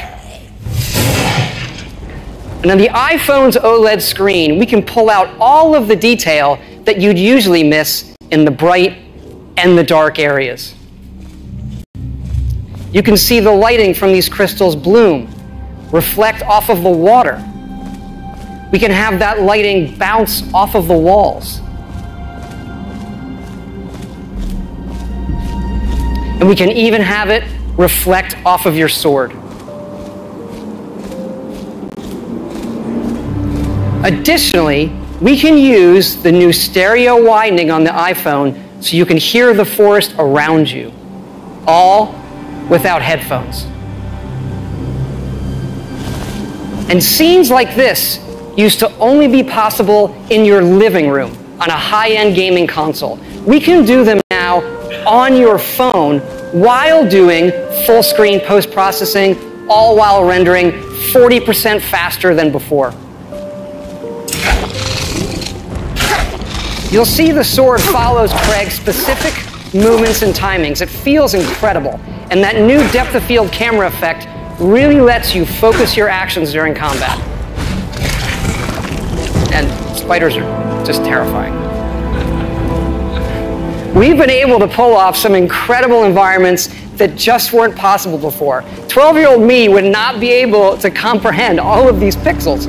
And on the iPhone's OLED screen, we can pull out all of the detail that you'd usually miss in the bright and the dark areas. You can see the lighting from these crystals bloom, reflect off of the water. We can have that lighting bounce off of the walls. And we can even have it reflect off of your sword. Additionally, we can use the new stereo widening on the iPhone so you can hear the forest around you, all without headphones. And scenes like this used to only be possible in your living room on a high-end gaming console. We can do them now on your phone while doing full-screen post-processing, all while rendering 40% faster than before. You'll see the sword follows Craig's specific movements and timings. It feels incredible. And that new depth of field camera effect really lets you focus your actions during combat. And spiders are just terrifying. We've been able to pull off some incredible environments that just weren't possible before. 12-year-old me would not be able to comprehend all of these pixels,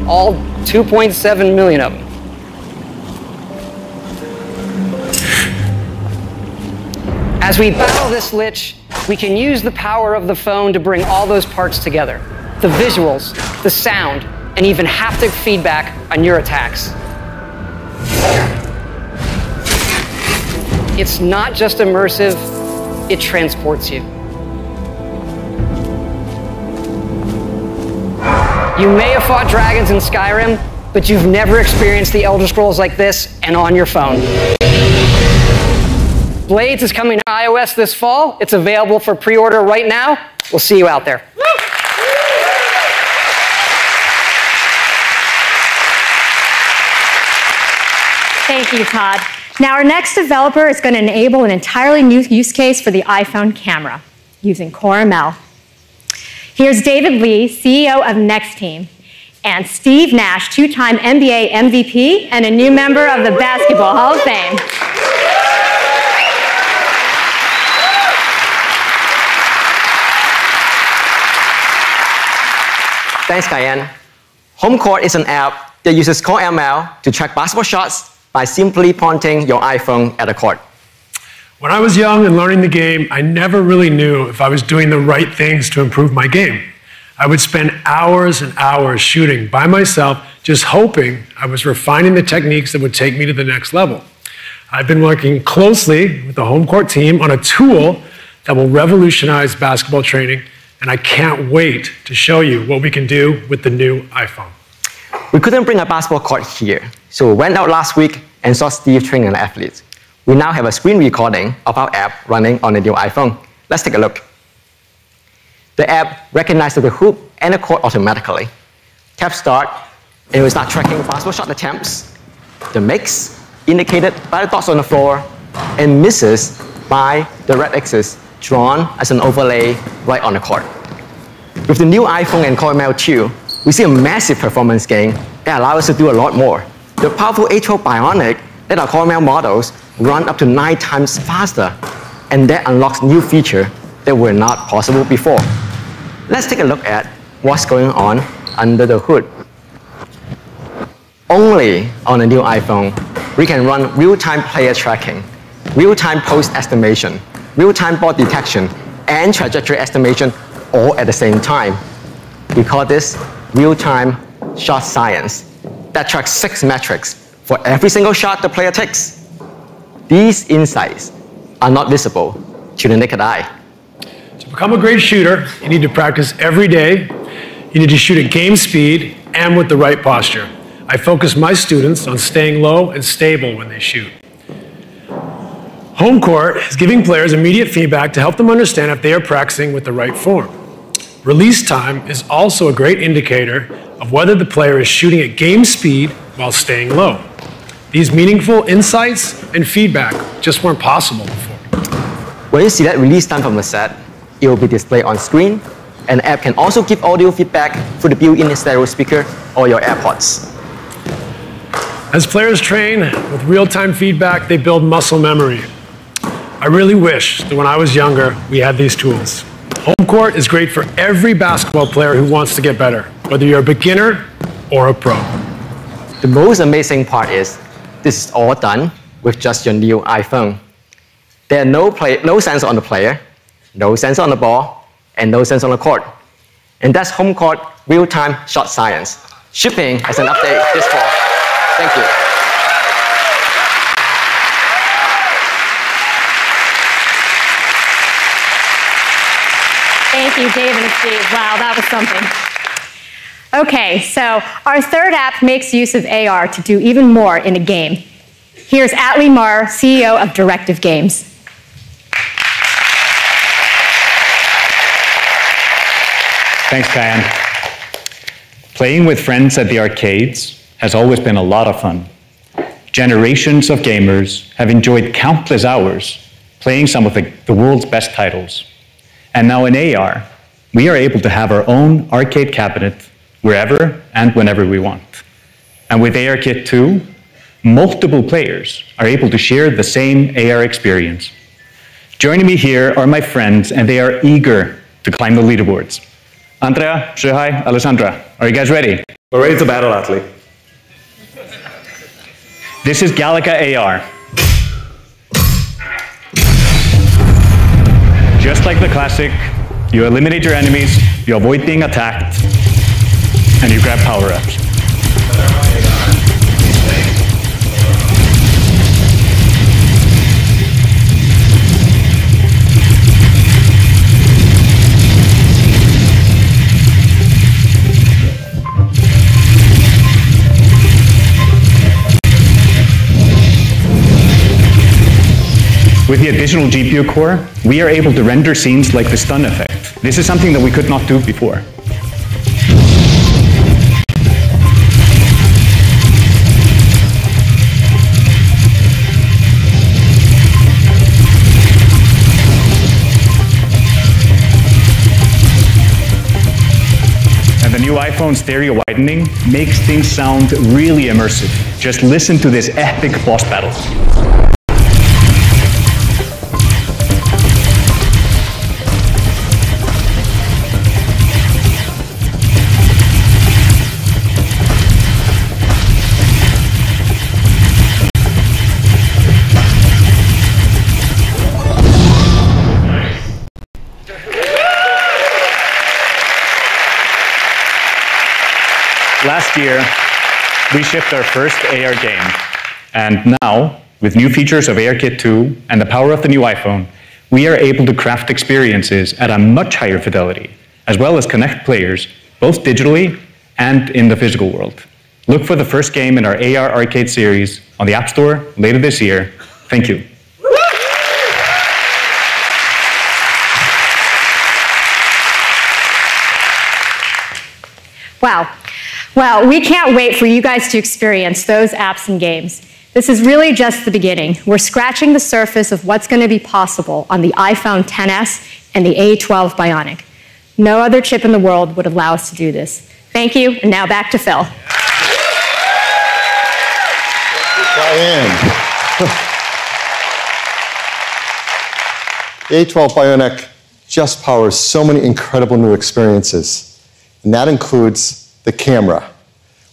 all 2.7 million of them. As we battle this lich, we can use the power of the phone to bring all those parts together. The visuals, the sound, and even haptic feedback on your attacks. It's not just immersive, it transports you. You may have fought dragons in Skyrim, but you've never experienced the Elder Scrolls like this and on your phone. Blades is coming to iOS this fall. It's available for pre-order right now. We'll see you out there. Thank you, Todd. Now, our next developer is going to enable an entirely new use case for the iPhone camera using Core ML. Here's David Lee, CEO of Next Team, and Steve Nash, two-time NBA MVP and a new member of the Basketball Hall of Fame. Thanks, Diane. HomeCourt is an app that uses Core ML to track basketball shots by simply pointing your iPhone at a court. When I was young and learning the game, I never really knew if I was doing the right things to improve my game. I would spend hours and hours shooting by myself, just hoping I was refining the techniques that would take me to the next level. I've been working closely with the HomeCourt team on a tool that will revolutionize basketball training, and I can't wait to show you what we can do with the new iPhone. We couldn't bring a basketball court here, so we went out last week and saw Steve training an athlete. We now have a screen recording of our app running on the new iPhone. Let's take a look. The app recognizes the hoop and the court automatically. Tap start, and it will start tracking basketball shot attempts, the makes indicated by the dots on the floor, and misses by the red X's drawn as an overlay right on the court. With the new iPhone and Core ML 2, we see a massive performance gain that allows us to do a lot more. The powerful A12 Bionic let our Core ML models run up to 9 times faster, and that unlocks new features that were not possible before. Let's take a look at what's going on under the hood. Only on the new iPhone, we can run real-time player tracking, real-time pose estimation, real-time ball detection, and trajectory estimation all at the same time. We call this real-time shot science that tracks 6 metrics for every single shot the player takes. These insights are not visible to the naked eye. To become a great shooter, you need to practice every day. You need to shoot at game speed and with the right posture. I focus my students on staying low and stable when they shoot. Home court is giving players immediate feedback to help them understand if they are practicing with the right form. Release time is also a great indicator of whether the player is shooting at game speed while staying low. These meaningful insights and feedback just weren't possible before. When you see that release time from the set, it will be displayed on screen, and the app can also give audio feedback through the built-in stereo speaker or your AirPods. As players train with real-time feedback, they build muscle memory. I really wish that when I was younger, we had these tools. Home court is great for every basketball player who wants to get better, whether you're a beginner or a pro. The most amazing part is this is all done with just your new iPhone. There are no sensor on the player, no sensor on the ball, and no sensor on the court. And that's home court real-time shot science, shipping as an update this fall. Thank you. Thank you, Dave and Steve. Wow, that was something. Okay, so our third app makes use of AR to do even more in a game. Here's Atlee Marr, CEO of Directive Games. Thanks, Kyan. Playing with friends at the arcades has always been a lot of fun. Generations of gamers have enjoyed countless hours playing some of the world's best titles. And now in AR, we are able to have our own arcade cabinet wherever and whenever we want. And with ARKit 2, multiple players are able to share the same AR experience. Joining me here are my friends, and they are eager to climb the leaderboards. Andrea, Shohei, Alessandra, are you guys ready? We're ready to battle, Atlee. This is Galaga AR. Just like the classic, you eliminate your enemies, you avoid being attacked, and you grab power-ups. With the additional GPU core, we are able to render scenes like the stun effect. This is something that we could not do before. And the new iPhone stereo widening makes things sound really immersive. Just listen to this epic boss battle. Last year, we shipped our first AR game, and now, with new features of ARKit 2 and the power of the new iPhone, we are able to craft experiences at a much higher fidelity, as well as connect players, both digitally and in the physical world. Look for the first game in our AR Arcade series on the App Store later this year. Thank you. Wow. Well, we can't wait for you guys to experience those apps and games. This is really just the beginning. We're scratching the surface of what's going to be possible on the iPhone XS and the A12 Bionic. No other chip in the world would allow us to do this. Thank you, and now back to Phil. Diane. The A12 Bionic just powers so many incredible new experiences, and that includes the camera.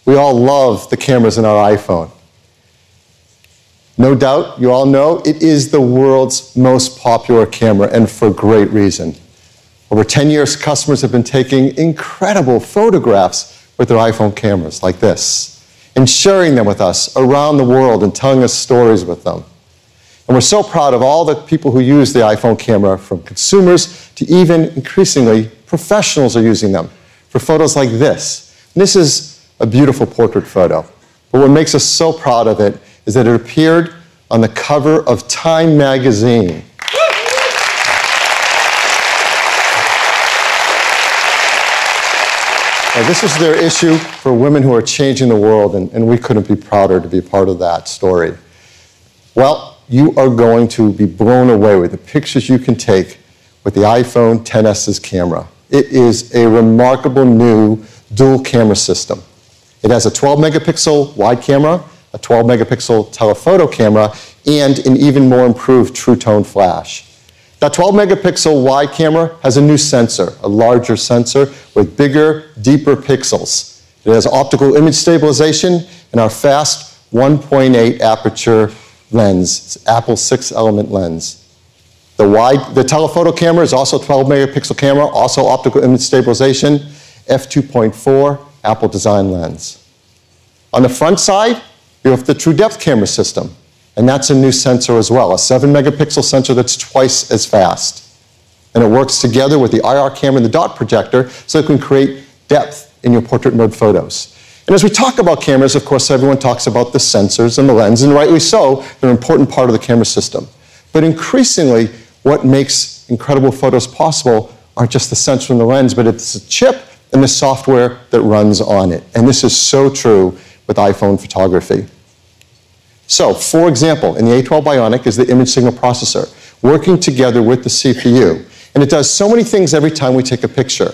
We all love the cameras in our iPhone. No doubt, you all know, it is the world's most popular camera, and for great reason. Over 10 years, customers have been taking incredible photographs with their iPhone cameras like this, and sharing them with us around the world and telling us stories with them. And we're so proud of all the people who use the iPhone camera, from consumers to even increasingly professionals are using them for photos like this. And this is a beautiful portrait photo. But what makes us so proud of it is that it appeared on the cover of Time magazine. Now, this is their issue for women who are changing the world, and we couldn't be prouder to be part of that story. Well, you are going to be blown away with the pictures you can take with the iPhone XS's camera. It is a remarkable new dual camera system. It has a 12-megapixel wide camera, a 12-megapixel telephoto camera, and an even more improved True Tone flash. That 12-megapixel wide camera has a new sensor, a larger sensor with bigger, deeper pixels. It has optical image stabilization and our fast 1.8 aperture lens. It's Apple's 6-element lens. The telephoto camera is also a 12-megapixel camera, also optical image stabilization, f2.4 Apple design lens. On the front side, you have the True Depth camera system, and that's a new sensor as well, a 7-megapixel sensor that's twice as fast. And it works together with the IR camera and the dot projector so it can create depth in your portrait mode photos. And as we talk about cameras, of course, everyone talks about the sensors and the lens, and rightly so, they're an important part of the camera system. But increasingly, what makes incredible photos possible aren't just the sensor and the lens, but it's the chip and the software that runs on it. And this is so true with iPhone photography. So, for example, in the A12 Bionic is the image signal processor, working together with the CPU. And it does so many things every time we take a picture.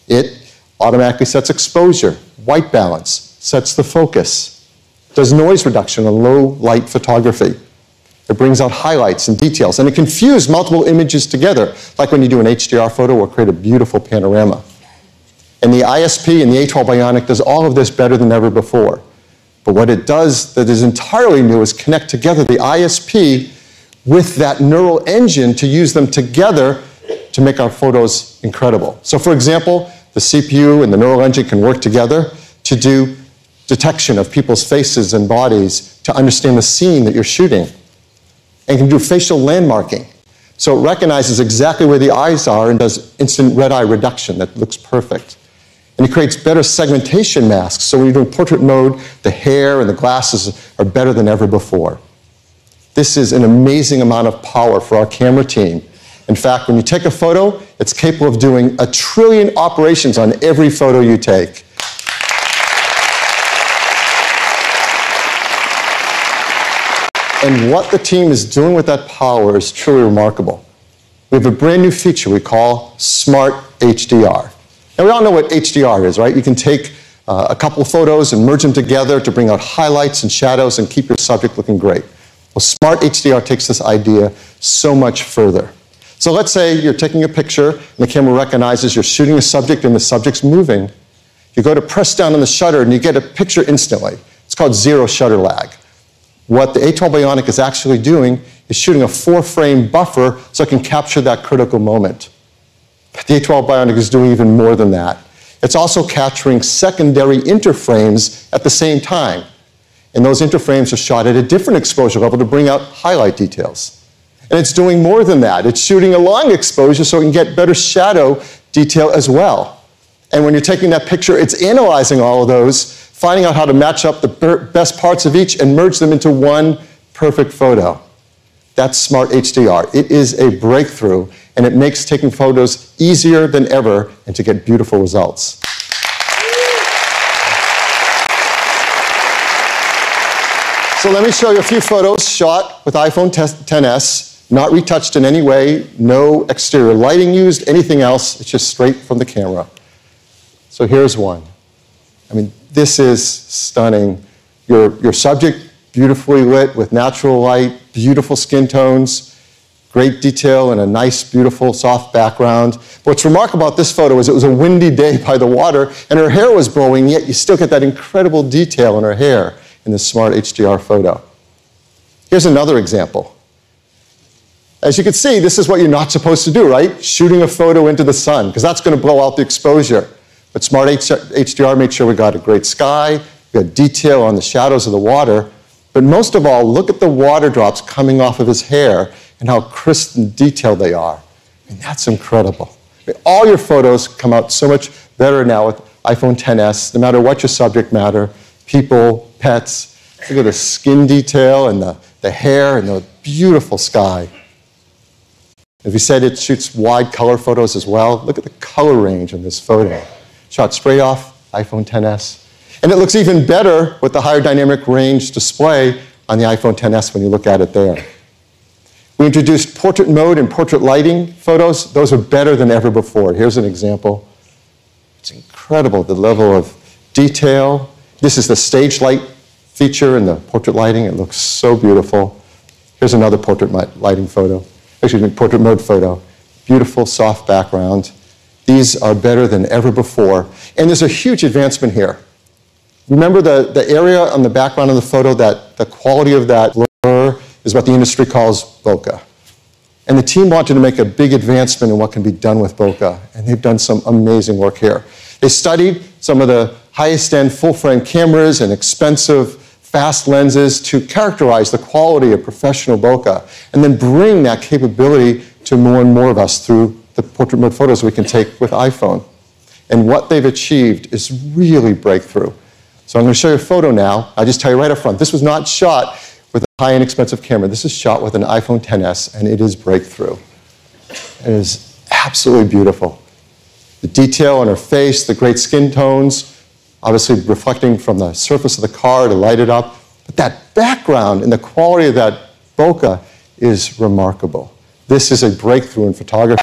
It automatically sets exposure, white balance, sets the focus, does noise reduction on low light photography. It brings out highlights and details, and it can fuse multiple images together, like when you do an HDR photo or create a beautiful panorama. And the ISP and the A12 Bionic does all of this better than ever before. But what it does that is entirely new is connect together the ISP with that neural engine to use them together to make our photos incredible. So for example, the CPU and the neural engine can work together to do detection of people's faces and bodies to understand the scene that you're shooting, and can do facial landmarking. So it recognizes exactly where the eyes are and does instant red eye reduction that looks perfect. And it creates better segmentation masks, so when you're doing portrait mode, the hair and the glasses are better than ever before. This is an amazing amount of power for our camera team. In fact, when you take a photo, it's capable of doing 1 trillion operations on every photo you take. And what the team is doing with that power is truly remarkable. We have a brand new feature we call Smart HDR. And we all know what HDR is, right? You can take a couple of photos and merge them together to bring out highlights and shadows and keep your subject looking great. Well, Smart HDR takes this idea so much further. So let's say you're taking a picture and the camera recognizes you're shooting a subject and the subject's moving. You go to press down on the shutter and you get a picture instantly. It's called zero shutter lag. What the A12 Bionic is actually doing is shooting a 4-frame buffer so it can capture that critical moment. But the A12 Bionic is doing even more than that. It's also capturing secondary interframes at the same time. And those interframes are shot at a different exposure level to bring out highlight details. And it's doing more than that. It's shooting a long exposure so it can get better shadow detail as well. And when you're taking that picture, it's analyzing all of those, finding out how to match up the best parts of each and merge them into one perfect photo. That's Smart HDR. It is a breakthrough, and it makes taking photos easier than ever and to get beautiful results. So let me show you a few photos shot with iPhone XS, not retouched in any way, no exterior lighting used, anything else. It's just straight from the camera. So here's one. I mean, this is stunning. Your subject beautifully lit with natural light, beautiful skin tones, great detail, and a nice, beautiful, soft background. What's remarkable about this photo is it was a windy day by the water, and her hair was blowing, yet you still get that incredible detail in her hair in this smart HDR photo. Here's another example. As you can see, this is what you're not supposed to do, right? Shooting a photo into the sun, because that's going to blow out the exposure. But smart HDR made sure we got a great sky, we got detail on the shadows of the water, but most of all, look at the water drops coming off of his hair and how crisp and detailed they are. I mean, that's incredible. I mean, all your photos come out so much better now with iPhone XS, no matter what your subject matter, people, pets. Look at the skin detail and the hair and the beautiful sky. As we said, it shoots wide color photos as well. Look at the color range in this photo. Shot straight off iPhone XS. And it looks even better with the higher dynamic range display on the iPhone XS when you look at it there. We introduced portrait mode and portrait lighting photos. Those are better than ever before. Here's an example. It's incredible, the level of detail. This is the stage light feature in the portrait lighting. It looks so beautiful. Here's another portrait lighting photo. Excuse me, portrait mode photo. Beautiful, soft background. These are better than ever before. And there's a huge advancement here. Remember the area on the background of the photo, that the quality of that blur is what the industry calls bokeh. And the team wanted to make a big advancement in what can be done with bokeh, and they've done some amazing work here. They studied some of the highest-end full-frame cameras and expensive fast lenses to characterize the quality of professional bokeh, and then bring that capability to more and more of us through the portrait mode photos we can take with iPhone. And what they've achieved is really breakthrough. So I'm going to show you a photo now. I'll just tell you right up front, this was not shot with a high-end expensive camera. This is shot with an iPhone XS, and it is breakthrough. It is absolutely beautiful. The detail on her face, the great skin tones, obviously reflecting from the surface of the car to light it up. But that background and the quality of that bokeh is remarkable. This is a breakthrough in photography.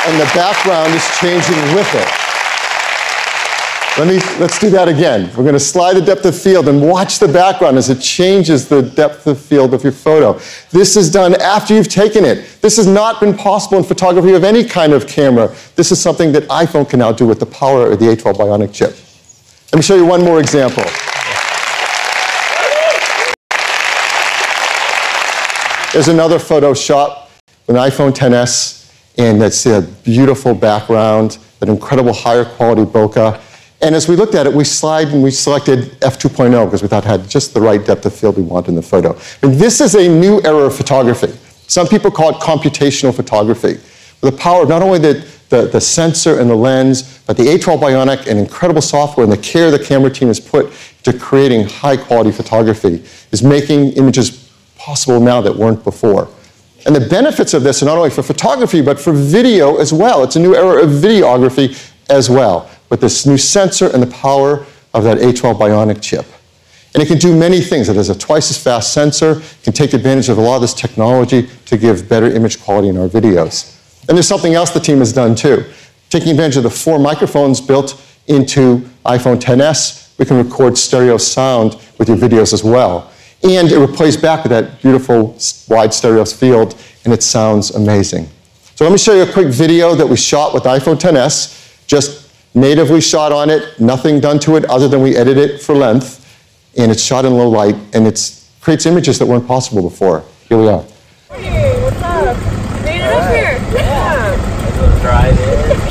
And the background is changing with it. Let's do that again. We're going to slide the depth of field and watch the background as it changes the depth of field of your photo. This is done after you've taken it. This has not been possible in photography of any kind of camera. This is something that iPhone can now do with the power of the A12 Bionic chip. Let me show you one more example. There's another photo shot with an iPhone XS, and that's a beautiful background, that incredible higher quality bokeh. And as we looked at it, we selected f2.0 because we thought it had just the right depth of field we want in the photo. And this is a new era of photography. Some people call it computational photography. With the power of not only the sensor and the lens, but the A12 Bionic and incredible software and the care the camera team has put to creating high quality photography is making images possible now that weren't before. And the benefits of this are not only for photography, but for video as well. It's a new era of videography as well, with this new sensor and the power of that A12 Bionic chip. And it can do many things. It has a twice as fast sensor, can take advantage of a lot of this technology to give better image quality in our videos. And there's something else the team has done too. Taking advantage of the 4 microphones built into iPhone XS, we can record stereo sound with your videos as well. And it plays back with that beautiful wide stereo field, and it sounds amazing. So let me show you a quick video that we shot with iPhone XS, just natively shot on it, nothing done to it other than we edited it for length, and it's shot in low light, and it creates images that weren't possible before. Here we are. Hey, what's up? You made it up here. Yeah. Let's go drive it.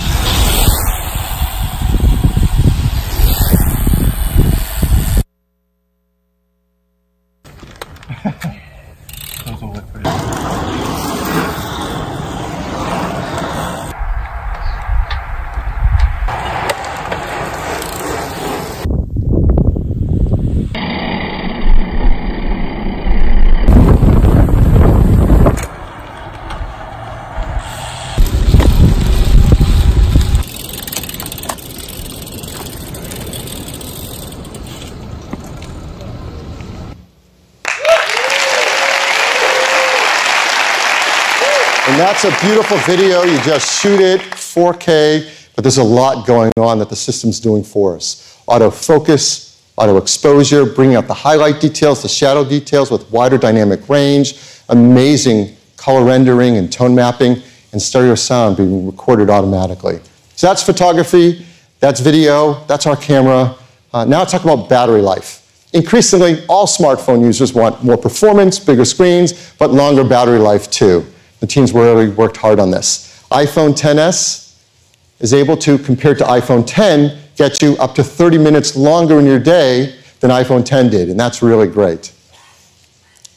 And that's a beautiful video. You just shoot it, 4K, but there's a lot going on that the system's doing for us. Autofocus, auto exposure, bringing out the highlight details, the shadow details with wider dynamic range, amazing color rendering and tone mapping, and stereo sound being recorded automatically. So that's photography, that's video, that's our camera. Now let's talk about battery life. Increasingly, all smartphone users want more performance, bigger screens, but longer battery life too. The teams really worked hard on this. iPhone XS is able to, compared to iPhone X, get you up to 30 minutes longer in your day than iPhone X did, and that's really great.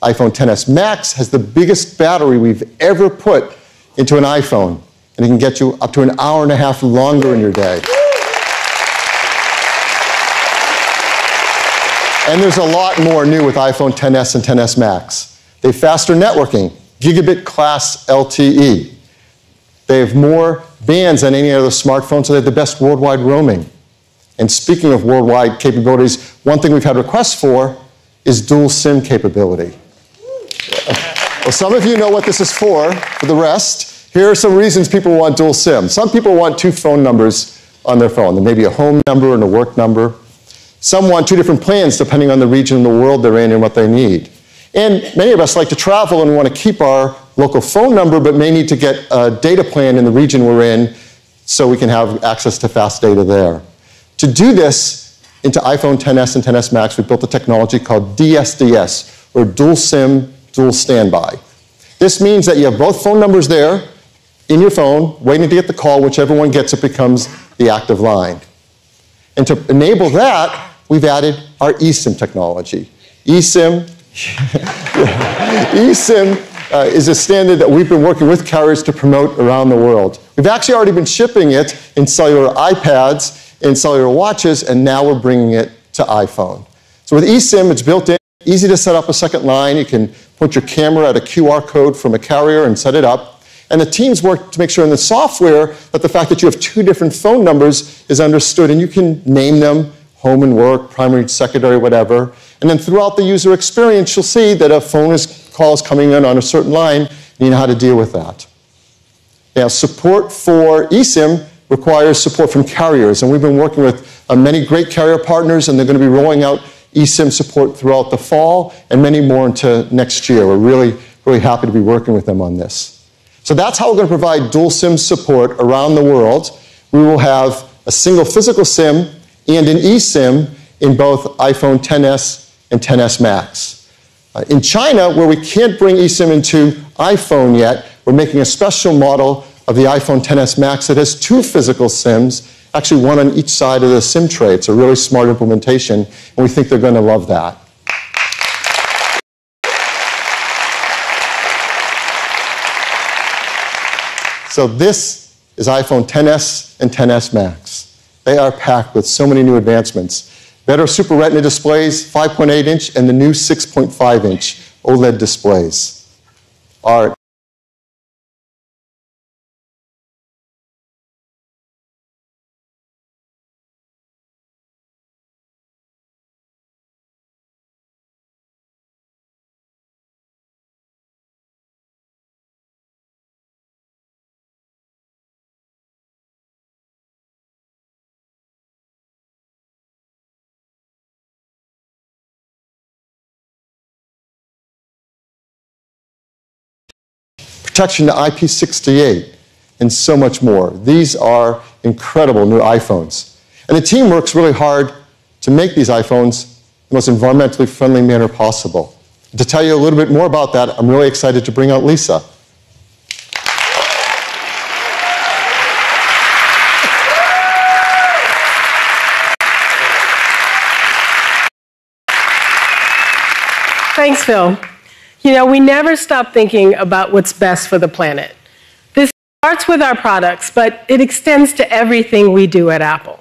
iPhone XS Max has the biggest battery we've ever put into an iPhone, and it can get you up to an hour and a half longer in your day. And there's a lot more new with iPhone XS and XS Max. They have faster networking, gigabit class LTE. They have more bands than any other smartphone, so they have the best worldwide roaming. And speaking of worldwide capabilities, one thing we've had requests for is dual SIM capability. Well, some of you know what this is for. For the rest, here are some reasons people want dual SIM. Some people want 2 phone numbers on their phone. There may be a home number and a work number. Some want 2 different plans depending on the region of the world they're in and what they need. And many of us like to travel and want to keep our local phone number, but may need to get a data plan in the region we're in so we can have access to fast data there. To do this into iPhone XS and XS Max, we built a technology called DSDS, or Dual SIM, Dual Standby. This means that you have both phone numbers there in your phone, waiting to get the call. Whichever one gets it becomes the active line. And to enable that, we've added our eSIM technology. eSIM is a standard that we've been working with carriers to promote around the world. We've actually already been shipping it in cellular iPads, in cellular watches, and now we're bringing it to iPhone. So with eSIM, it's built in, easy to set up a second line. You can put your camera at a QR code from a carrier and set it up. And the teams work to make sure in the software that the fact that you have 2 different phone numbers is understood, and you can name them home and work, primary, secondary, whatever. And then throughout the user experience, you'll see that a call is coming in on a certain line, and you know how to deal with that. Now, support for eSIM requires support from carriers, and we've been working with many great carrier partners, and they're going to be rolling out eSIM support throughout the fall and many more into next year. We're really, really happy to be working with them on this. So that's how we're going to provide dual SIM support around the world. We will have a single physical SIM and an eSIM in both iPhone XS and XS Max. In China, where we can't bring eSIM into iPhone yet, we're making a special model of the iPhone XS Max that has 2 physical SIMs, actually 1 on each side of the SIM tray. It's a really smart implementation, and we think they're going to love that. So this is iPhone XS and XS Max. They are packed with so many new advancements. Better Super Retina displays, 5.8-inch, and the new 6.5-inch OLED displays. Our protection to IP68, and so much more. These are incredible new iPhones. And the team works really hard to make these iPhones the most environmentally friendly manner possible. To tell you a little bit more about that, I'm really excited to bring out Lisa. Thanks, Phil. You know, we never stop thinking about what's best for the planet. This starts with our products, but it extends to everything we do at Apple.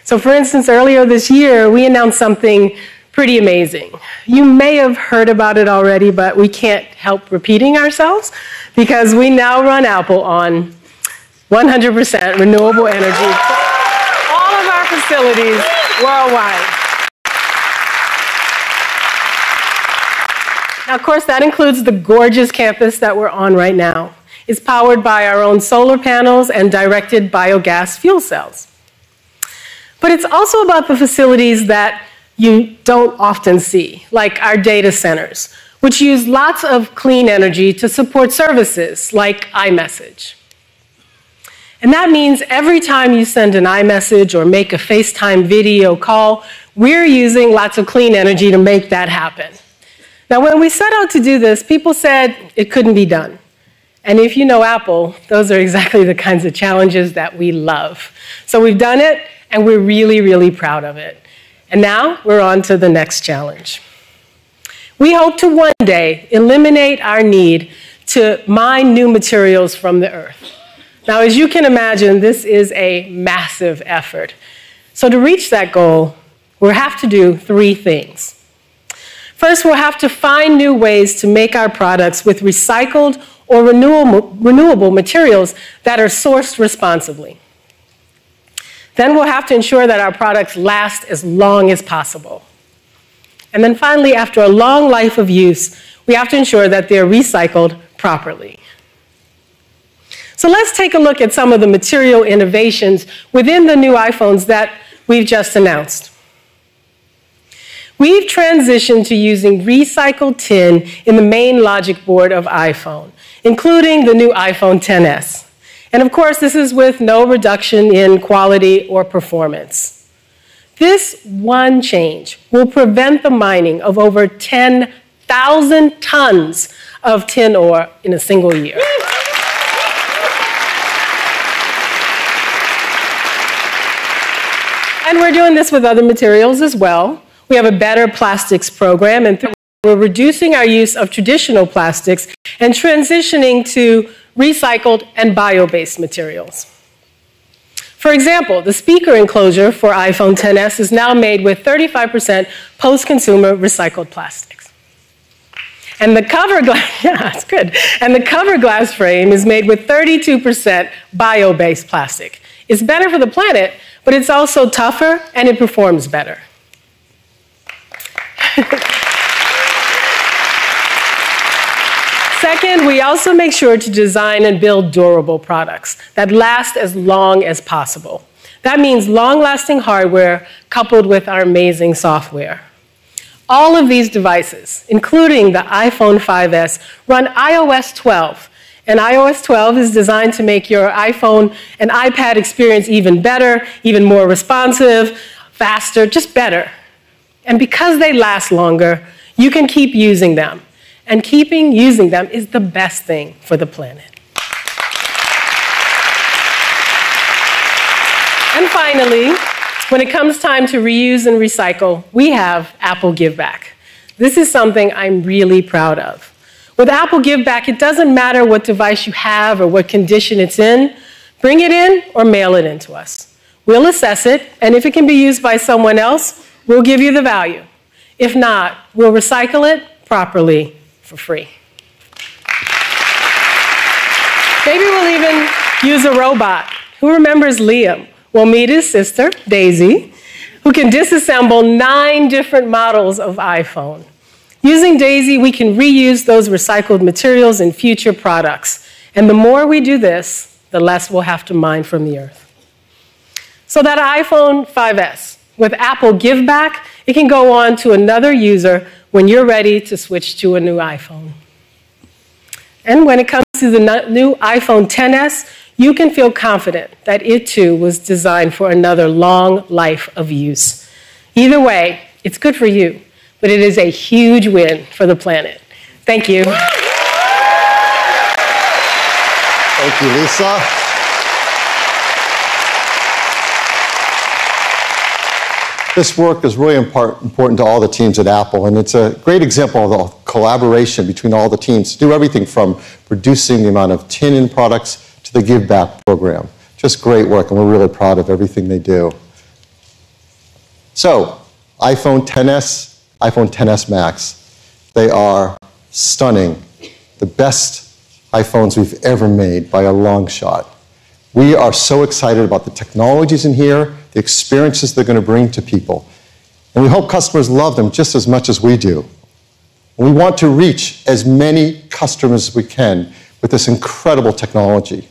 So for instance, earlier this year, we announced something pretty amazing. You may have heard about it already, but we can't help repeating ourselves because we now run Apple on 100% renewable energy for all of our facilities worldwide. Now, of course, that includes the gorgeous campus that we're on right now. It's powered by our own solar panels and directed biogas fuel cells. But it's also about the facilities that you don't often see, like our data centers, which use lots of clean energy to support services like iMessage. And that means every time you send an iMessage or make a FaceTime video call, we're using lots of clean energy to make that happen. Now, when we set out to do this, people said it couldn't be done. And if you know Apple, those are exactly the kinds of challenges that we love. So we've done it, and we're really, really proud of it. And now we're on to the next challenge. We hope to one day eliminate our need to mine new materials from the earth. Now, as you can imagine, this is a massive effort. So to reach that goal, we'll have to do three things. First, we'll have to find new ways to make our products with recycled or renewable materials that are sourced responsibly. Then we'll have to ensure that our products last as long as possible. And then finally, after a long life of use, we have to ensure that they're recycled properly. So let's take a look at some of the material innovations within the new iPhones that we've just announced. We've transitioned to using recycled tin in the main logic board of iPhone, including the new iPhone XS. And of course, this is with no reduction in quality or performance. This one change will prevent the mining of over 10,000 tons of tin ore in a single year. And we're doing this with other materials as well. We have a better plastics program, and we're reducing our use of traditional plastics and transitioning to recycled and bio-based materials. For example, the speaker enclosure for iPhone XS is now made with 35% post-consumer recycled plastics. And the cover glass, yeah, it's good. And the cover glass frame is made with 32% bio-based plastic. It's better for the planet, but it's also tougher and it performs better. Second, we also make sure to design and build durable products that last as long as possible. That means long-lasting hardware coupled with our amazing software. All of these devices, including the iPhone 5S, run iOS 12. And iOS 12 is designed to make your iPhone and iPad experience even better, even more responsive, faster, just better. And because they last longer, you can keep using them. And keeping using them is the best thing for the planet. And finally, when it comes time to reuse and recycle, we have Apple Give Back. This is something I'm really proud of. With Apple Give Back, it doesn't matter what device you have or what condition it's in. Bring it in or mail it in to us. We'll assess it, and if it can be used by someone else, we'll give you the value. If not, we'll recycle it properly for free. Maybe we'll even use a robot. Who remembers Liam? We'll meet his sister, Daisy, who can disassemble 9 different models of iPhone. Using Daisy, we can reuse those recycled materials in future products. And the more we do this, the less we'll have to mine from the earth. So that iPhone 5S, with Apple Give Back, it can go on to another user when you're ready to switch to a new iPhone. And when it comes to the new iPhone XS, you can feel confident that it too was designed for another long life of use. Either way, it's good for you, but it is a huge win for the planet. Thank you. Thank you, Lisa. This work is really important to all the teams at Apple, and it's a great example of the collaboration between all the teams to do everything from reducing the amount of tin in products to the Give Back program. Just great work, and we're really proud of everything they do. So, iPhone XS, iPhone XS Max, they are stunning. The best iPhones we've ever made by a long shot. We are so excited about the technologies in here, the experiences they're going to bring to people. And we hope customers love them just as much as we do. And we want to reach as many customers as we can with this incredible technology.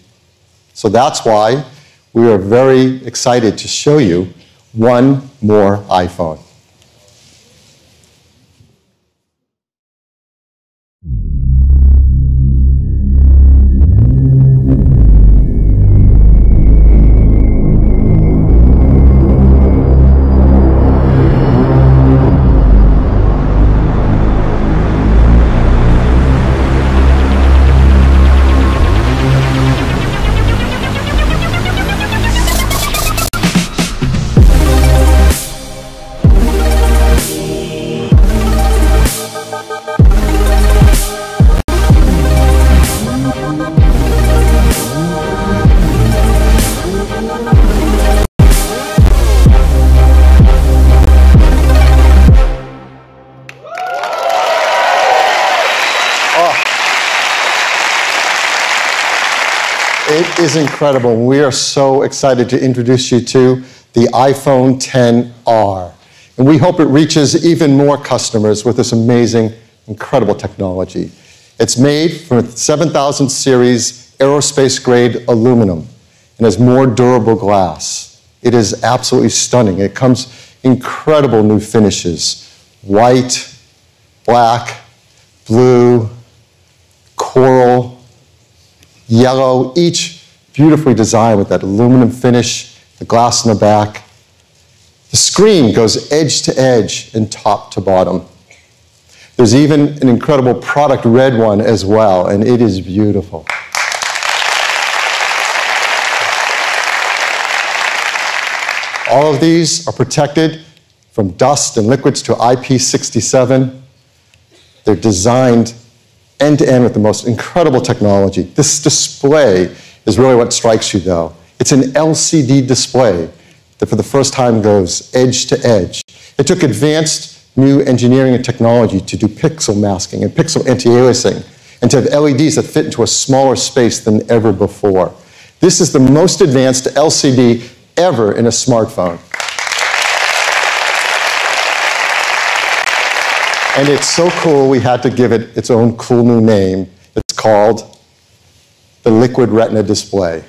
So that's why we are very excited to show you one more iPhone. It is incredible. We are so excited to introduce you to the iPhone XR. And we hope it reaches even more customers with this amazing, incredible technology. It's made from a 7000 series aerospace-grade aluminum and has more durable glass. It is absolutely stunning. It comes incredible new finishes: white, black, blue, coral, yellow, each beautifully designed with that aluminum finish, the glass in the back. The screen goes edge to edge and top to bottom. There's even an incredible product red one as well, and it is beautiful. All of these are protected from dust and liquids to IP67. They're designed end-to-end with the most incredible technology. This display is really what strikes you, though. It's an LCD display that for the first time goes edge to edge. It took advanced new engineering and technology to do pixel masking and pixel anti-aliasing, and to have LEDs that fit into a smaller space than ever before. This is the most advanced LCD ever in a smartphone. And it's so cool, we had to give it its own cool new name. It's called the Liquid Retina display.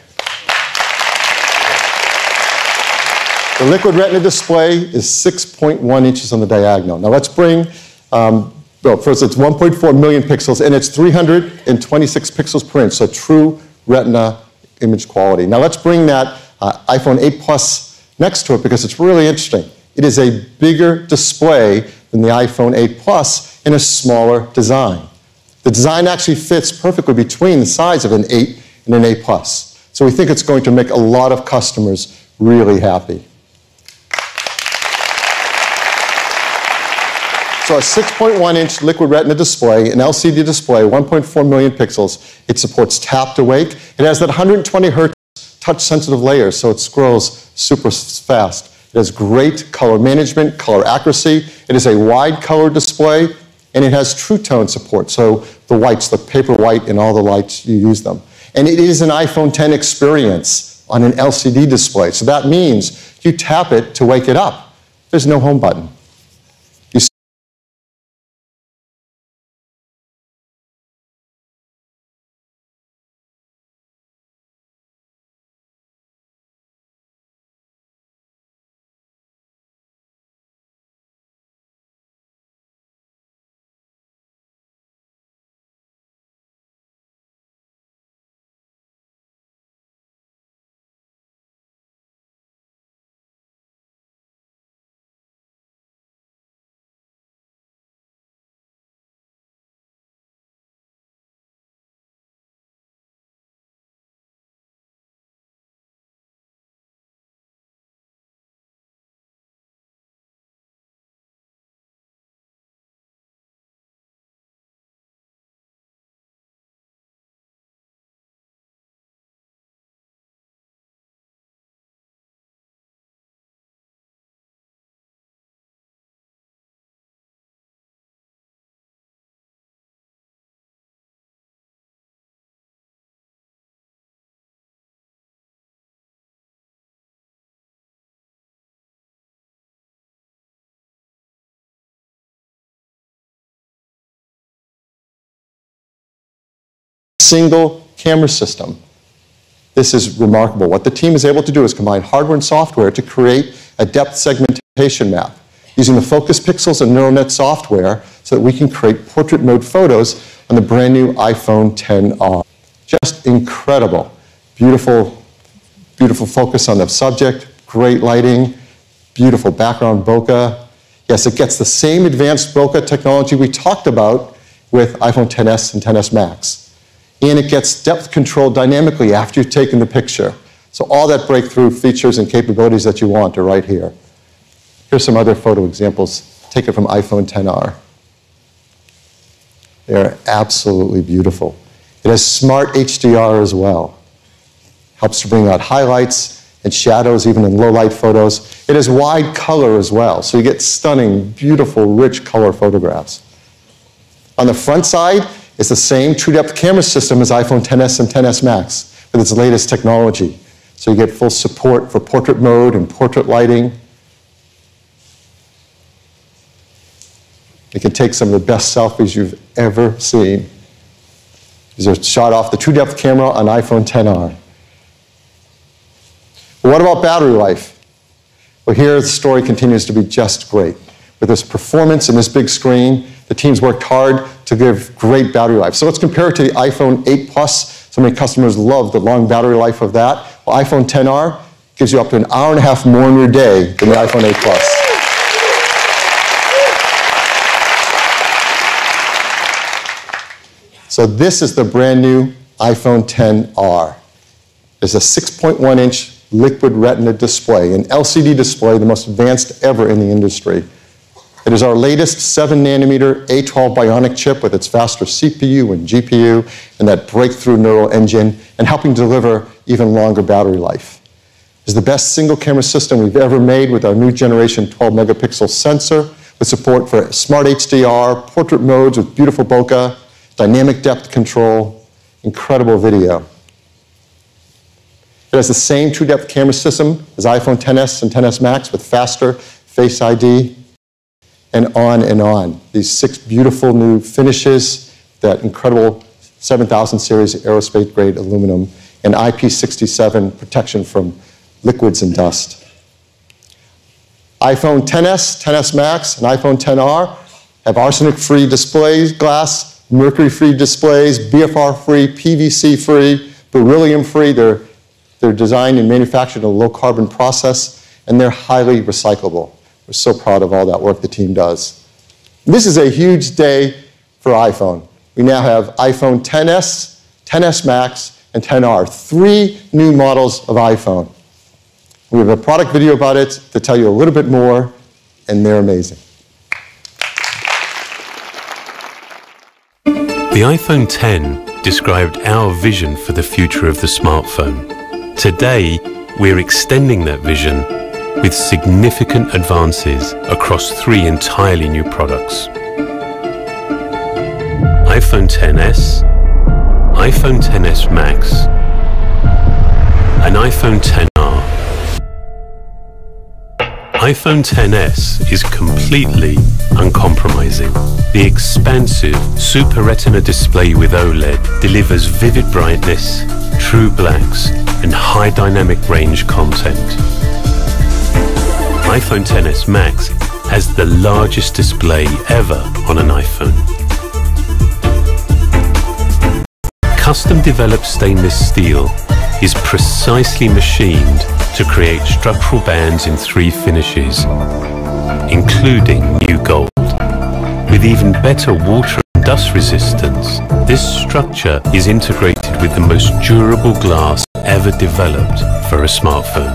The Liquid Retina display is 6.1 inches on the diagonal. Now let's bring, well, first it's 1.4 million pixels, and it's 326 pixels per inch, so true Retina image quality. Now let's bring that iPhone 8 Plus next to it, because it's really interesting. It is a bigger display than the iPhone 8 Plus in a smaller design. The design actually fits perfectly between the size of an 8 and an 8 Plus. So we think it's going to make a lot of customers really happy. So a 6.1-inch Liquid Retina display, an LCD display, 1.4 million pixels. It supports tap to wake. It has that 120 hertz touch-sensitive layer, so it scrolls super fast. It has great color management, color accuracy. It is a wide color display, and it has True Tone support, so the whites, the paper white, and all the lights, you use them. And it is an iPhone X experience on an LCD display, so that means you tap it to wake it up. There's no home button. Single camera system. This is remarkable. What the team is able to do is combine hardware and software to create a depth segmentation map using the focus pixels and neural net software so that we can create portrait mode photos on the brand new iPhone XR. Just incredible. Beautiful, beautiful focus on the subject, great lighting, beautiful background bokeh. Yes, it gets the same advanced bokeh technology we talked about with iPhone XS and XS Max. And it gets depth control dynamically after you've taken the picture. So all that breakthrough features and capabilities that you want are right here. Here's some other photo examples taken from iPhone XR. They're absolutely beautiful. It has smart HDR as well. Helps to bring out highlights and shadows even in low light photos. It has wide color as well, so you get stunning, beautiful, rich color photographs. On the front side, it's the same true depth camera system as iPhone XS and XS Max with its latest technology. So you get full support for portrait mode and portrait lighting. You can take some of the best selfies you've ever seen. These are shot off the true depth camera on iPhone XR. But what about battery life? Well, here the story continues to be just great. With this performance and this big screen, the team's worked hard to give great battery life. So let's compare it to the iPhone 8 Plus. So many customers love the long battery life of that. Well, iPhone XR gives you up to an hour and a half more in your day than the iPhone 8 Plus. So this is the brand new iPhone XR. There's a 6.1-inch liquid retina display, an LCD display, the most advanced ever in the industry. It is our latest 7-nanometer A12 Bionic chip with its faster CPU and GPU and that breakthrough neural engine and helping deliver even longer battery life. It is the best single camera system we've ever made with our new generation 12-megapixel sensor with support for smart HDR, portrait modes with beautiful bokeh, dynamic depth control, incredible video. It has the same true depth camera system as iPhone XS and XS Max with faster Face ID, and on. These 6 beautiful new finishes, that incredible 7000 series aerospace grade aluminum, and IP67 protection from liquids and dust. iPhone XS, XS Max, and iPhone XR have arsenic-free displays, glass, mercury-free displays, BFR-free, PVC-free, beryllium-free. They're designed and manufactured in a low-carbon process, and they're highly recyclable. We're so proud of all that work the team does. This is a huge day for iPhone. We now have iPhone XS, XS Max, and XR, 3 new models of iPhone. We have a product video about it to tell you a little bit more, and they're amazing. The iPhone X described our vision for the future of the smartphone. Today, we're extending that vision with significant advances across 3 entirely new products. iPhone XS, iPhone XS Max, and iPhone XR. iPhone XS is completely uncompromising. The expansive Super Retina display with OLED delivers vivid brightness, true blacks, and high dynamic range content. iPhone XS Max has the largest display ever on an iPhone. Custom-developed stainless steel is precisely machined to create structural bands in 3 finishes, including new gold. With even better water and dust resistance, this structure is integrated with the most durable glass ever developed for a smartphone.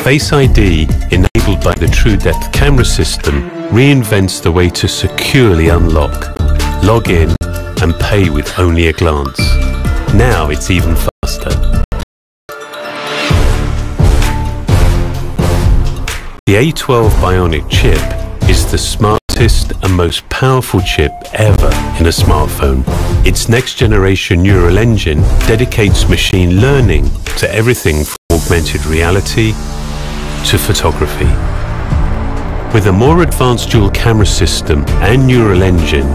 Face ID, enabled by the True Depth camera system, reinvents the way to securely unlock, log in, and pay with only a glance. Now it's even faster. The A12 Bionic chip is the smartest and most powerful chip ever in a smartphone. Its next-generation neural engine dedicates machine learning to everything from augmented reality to photography. With a more advanced dual camera system and neural engine,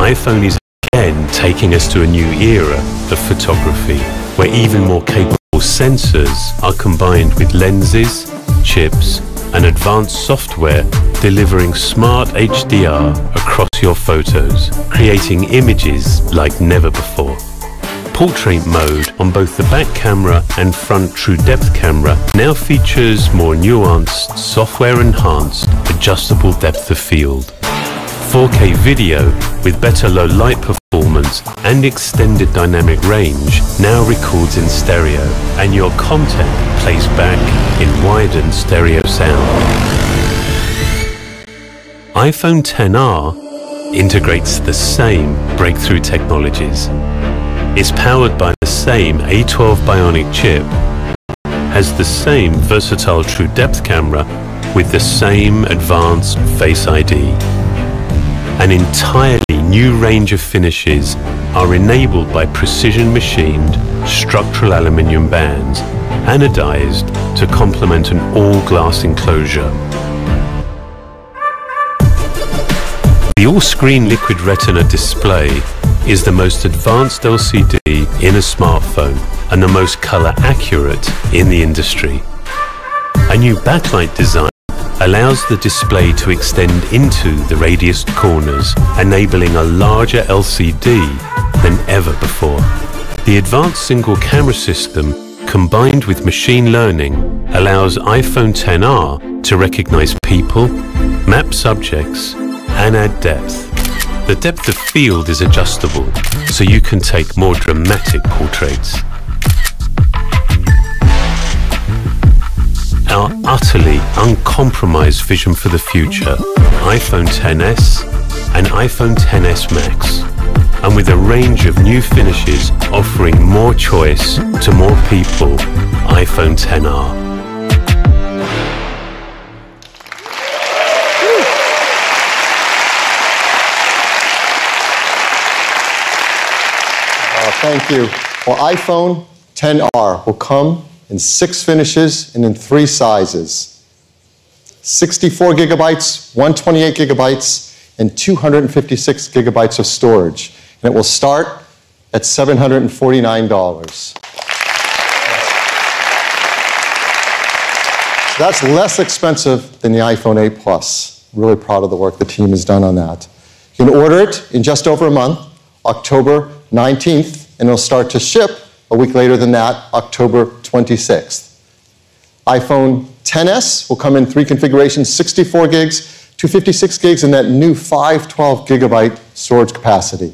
iPhone is again taking us to a new era of photography, where even more capable sensors are combined with lenses, chips, and advanced software, delivering smart HDR across your photos, creating images like never before. Portrait mode on both the back camera and front true depth camera now features more nuanced, software-enhanced, adjustable depth of field. 4K video with better low light performance and extended dynamic range now records in stereo, and your content plays back in widened stereo sound. iPhone XR integrates the same breakthrough technologies. It's powered by the same A12 Bionic chip, has the same versatile true depth camera with the same advanced Face ID. An entirely new range of finishes are enabled by precision-machined structural aluminium bands, anodized to complement an all-glass enclosure. The all-screen liquid retina display is the most advanced LCD in a smartphone and the most color accurate in the industry. A new backlight design allows the display to extend into the radiused corners, enabling a larger LCD than ever before. The advanced single camera system, combined with machine learning, allows iPhone XR to recognize people, map subjects, and add depth. The depth of field is adjustable, so you can take more dramatic portraits. Our utterly uncompromised vision for the future, iPhone XS and iPhone XS Max, and with a range of new finishes offering more choice to more people, iPhone XR. Thank you. Well, iPhone XR will come in 6 finishes and in 3 sizes. 64 gigabytes, 128 gigabytes, and 256 gigabytes of storage. And it will start at $749. So that's less expensive than the iPhone 8 Plus. Really proud of the work the team has done on that. You can order it in just over a month, October 19th, and it'll start to ship a week later than that, October 26th. iPhone XS will come in 3 configurations, 64 gigs, 256 gigs, and that new 512 gigabyte storage capacity.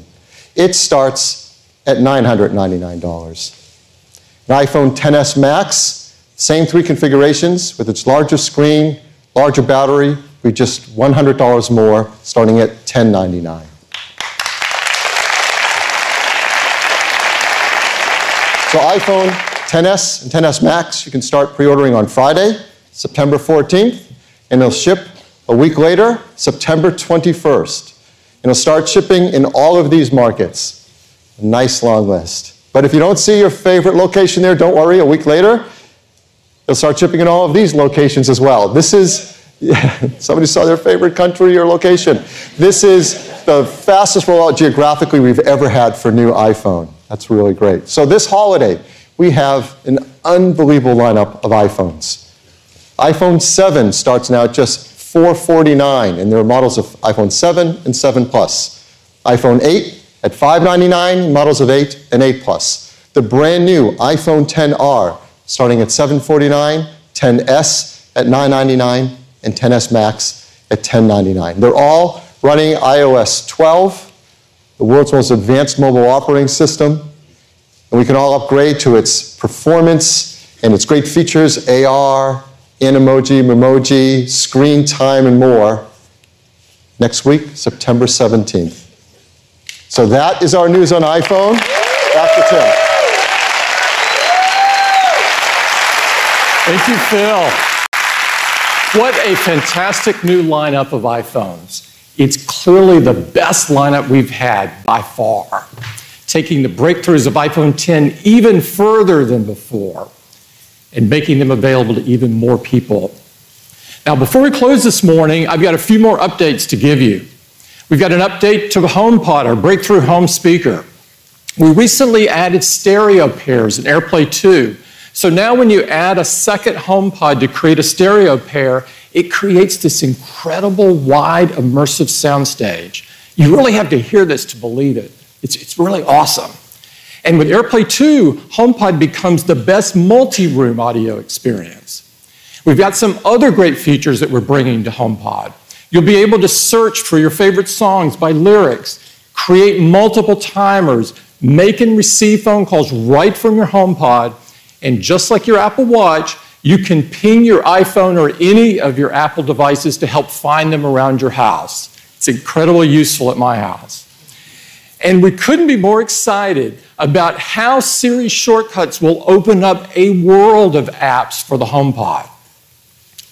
It starts at $999. An iPhone XS Max, same 3 configurations with its larger screen, larger battery, with just $100 more, starting at $1099. So iPhone XS and XS Max, you can start pre-ordering on Friday, September 14th, and they'll ship a week later, September 21st. And it'll start shipping in all of these markets. A nice long list. But if you don't see your favorite location there, don't worry, a week later, it'll start shipping in all of these locations as well. This is, somebody saw their favorite country or location. This is the fastest rollout geographically we've ever had for new iPhone. That's really great. So this holiday, we have an unbelievable lineup of iPhones. iPhone 7 starts now at just $449, and there are models of iPhone 7 and 7 Plus. iPhone 8 at $599, models of 8 and 8 Plus. The brand new iPhone XR starting at $749, XS at $999, and XS Max at $1099. They're all running iOS 12, the world's most advanced mobile operating system, and we can all upgrade to its performance and its great features, AR, Animoji, Memoji, screen time, and more, next week, September 17th. So that is our news on iPhone. Back to Tim. Thank you, Phil. What a fantastic new lineup of iPhones. It's clearly the best lineup we've had by far, taking the breakthroughs of iPhone X even further than before and making them available to even more people. Now, before we close this morning, I've got a few more updates to give you. We've got an update to the HomePod, our breakthrough home speaker. We recently added stereo pairs in AirPlay 2. So now when you add a second HomePod to create a stereo pair, it creates this incredible wide immersive soundstage. You really have to hear this to believe it. It's really awesome. And with AirPlay 2, HomePod becomes the best multi-room audio experience. We've got some other great features that we're bringing to HomePod. You'll be able to search for your favorite songs by lyrics, create multiple timers, make and receive phone calls right from your HomePod, and just like your Apple Watch, you can ping your iPhone or any of your Apple devices to help find them around your house. It's incredibly useful at my house. And we couldn't be more excited about how Siri shortcuts will open up a world of apps for the HomePod.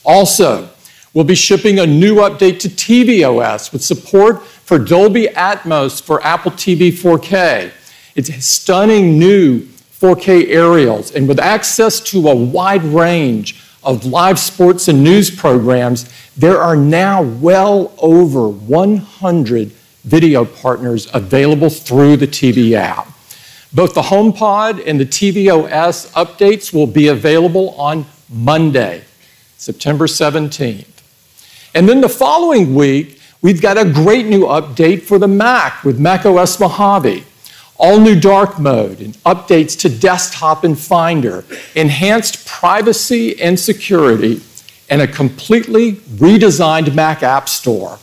Also, we'll be shipping a new update to tvOS with support for Dolby Atmos for Apple TV 4K. It's stunning new 4K aerials, and with access to a wide range of live sports and news programs, there are now well over 100 video partners available through the TV app. Both the HomePod and the tvOS updates will be available on Monday, September 17th. And then the following week, we've got a great new update for the Mac with macOS Mojave. All new dark mode and updates to desktop and Finder, enhanced privacy and security, and a completely redesigned Mac App Store.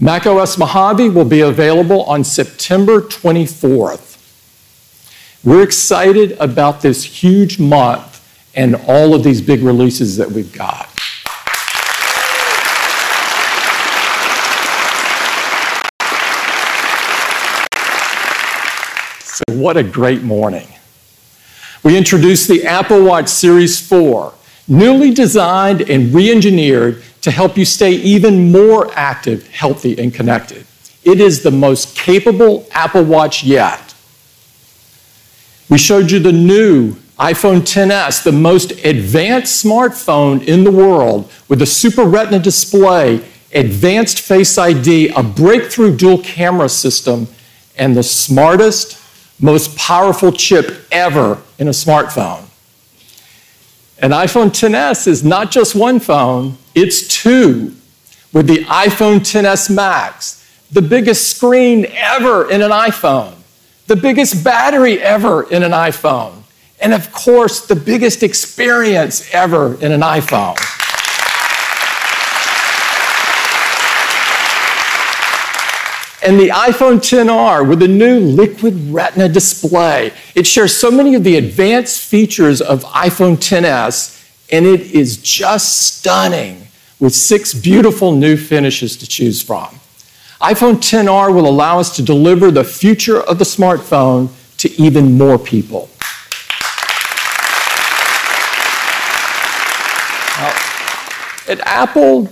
macOS Mojave will be available on September 24th. We're excited about this huge month and all of these big releases that we've got. So what a great morning. We introduced the Apple Watch Series 4, newly designed and re-engineered to help you stay even more active, healthy, and connected. It is the most capable Apple Watch yet. We showed you the new iPhone XS, the most advanced smartphone in the world with a Super Retina display, advanced Face ID, a breakthrough dual camera system, and the smartest, most powerful chip ever in a smartphone. An iPhone XS is not just one phone, it's two, with the iPhone XS Max, the biggest screen ever in an iPhone, the biggest battery ever in an iPhone, and of course, the biggest experience ever in an iPhone. And the iPhone XR with the new Liquid Retina display. It shares so many of the advanced features of iPhone XS, and it is just stunning with 6 beautiful new finishes to choose from. iPhone XR will allow us to deliver the future of the smartphone to even more people. Now, at Apple,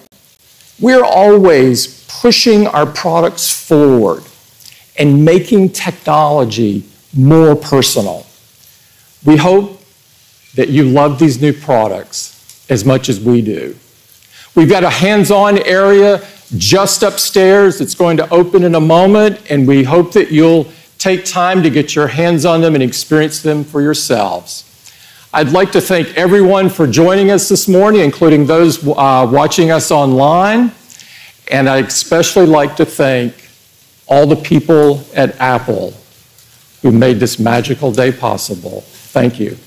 we're always pushing our products forward and making technology more personal. We hope that you love these new products as much as we do. We've got a hands-on area just upstairs that's going to open in a moment, and we hope that you'll take time to get your hands on them and experience them for yourselves. I'd like to thank everyone for joining us this morning, including those watching us online. And I'd especially like to thank all the people at Apple who made this magical day possible. Thank you.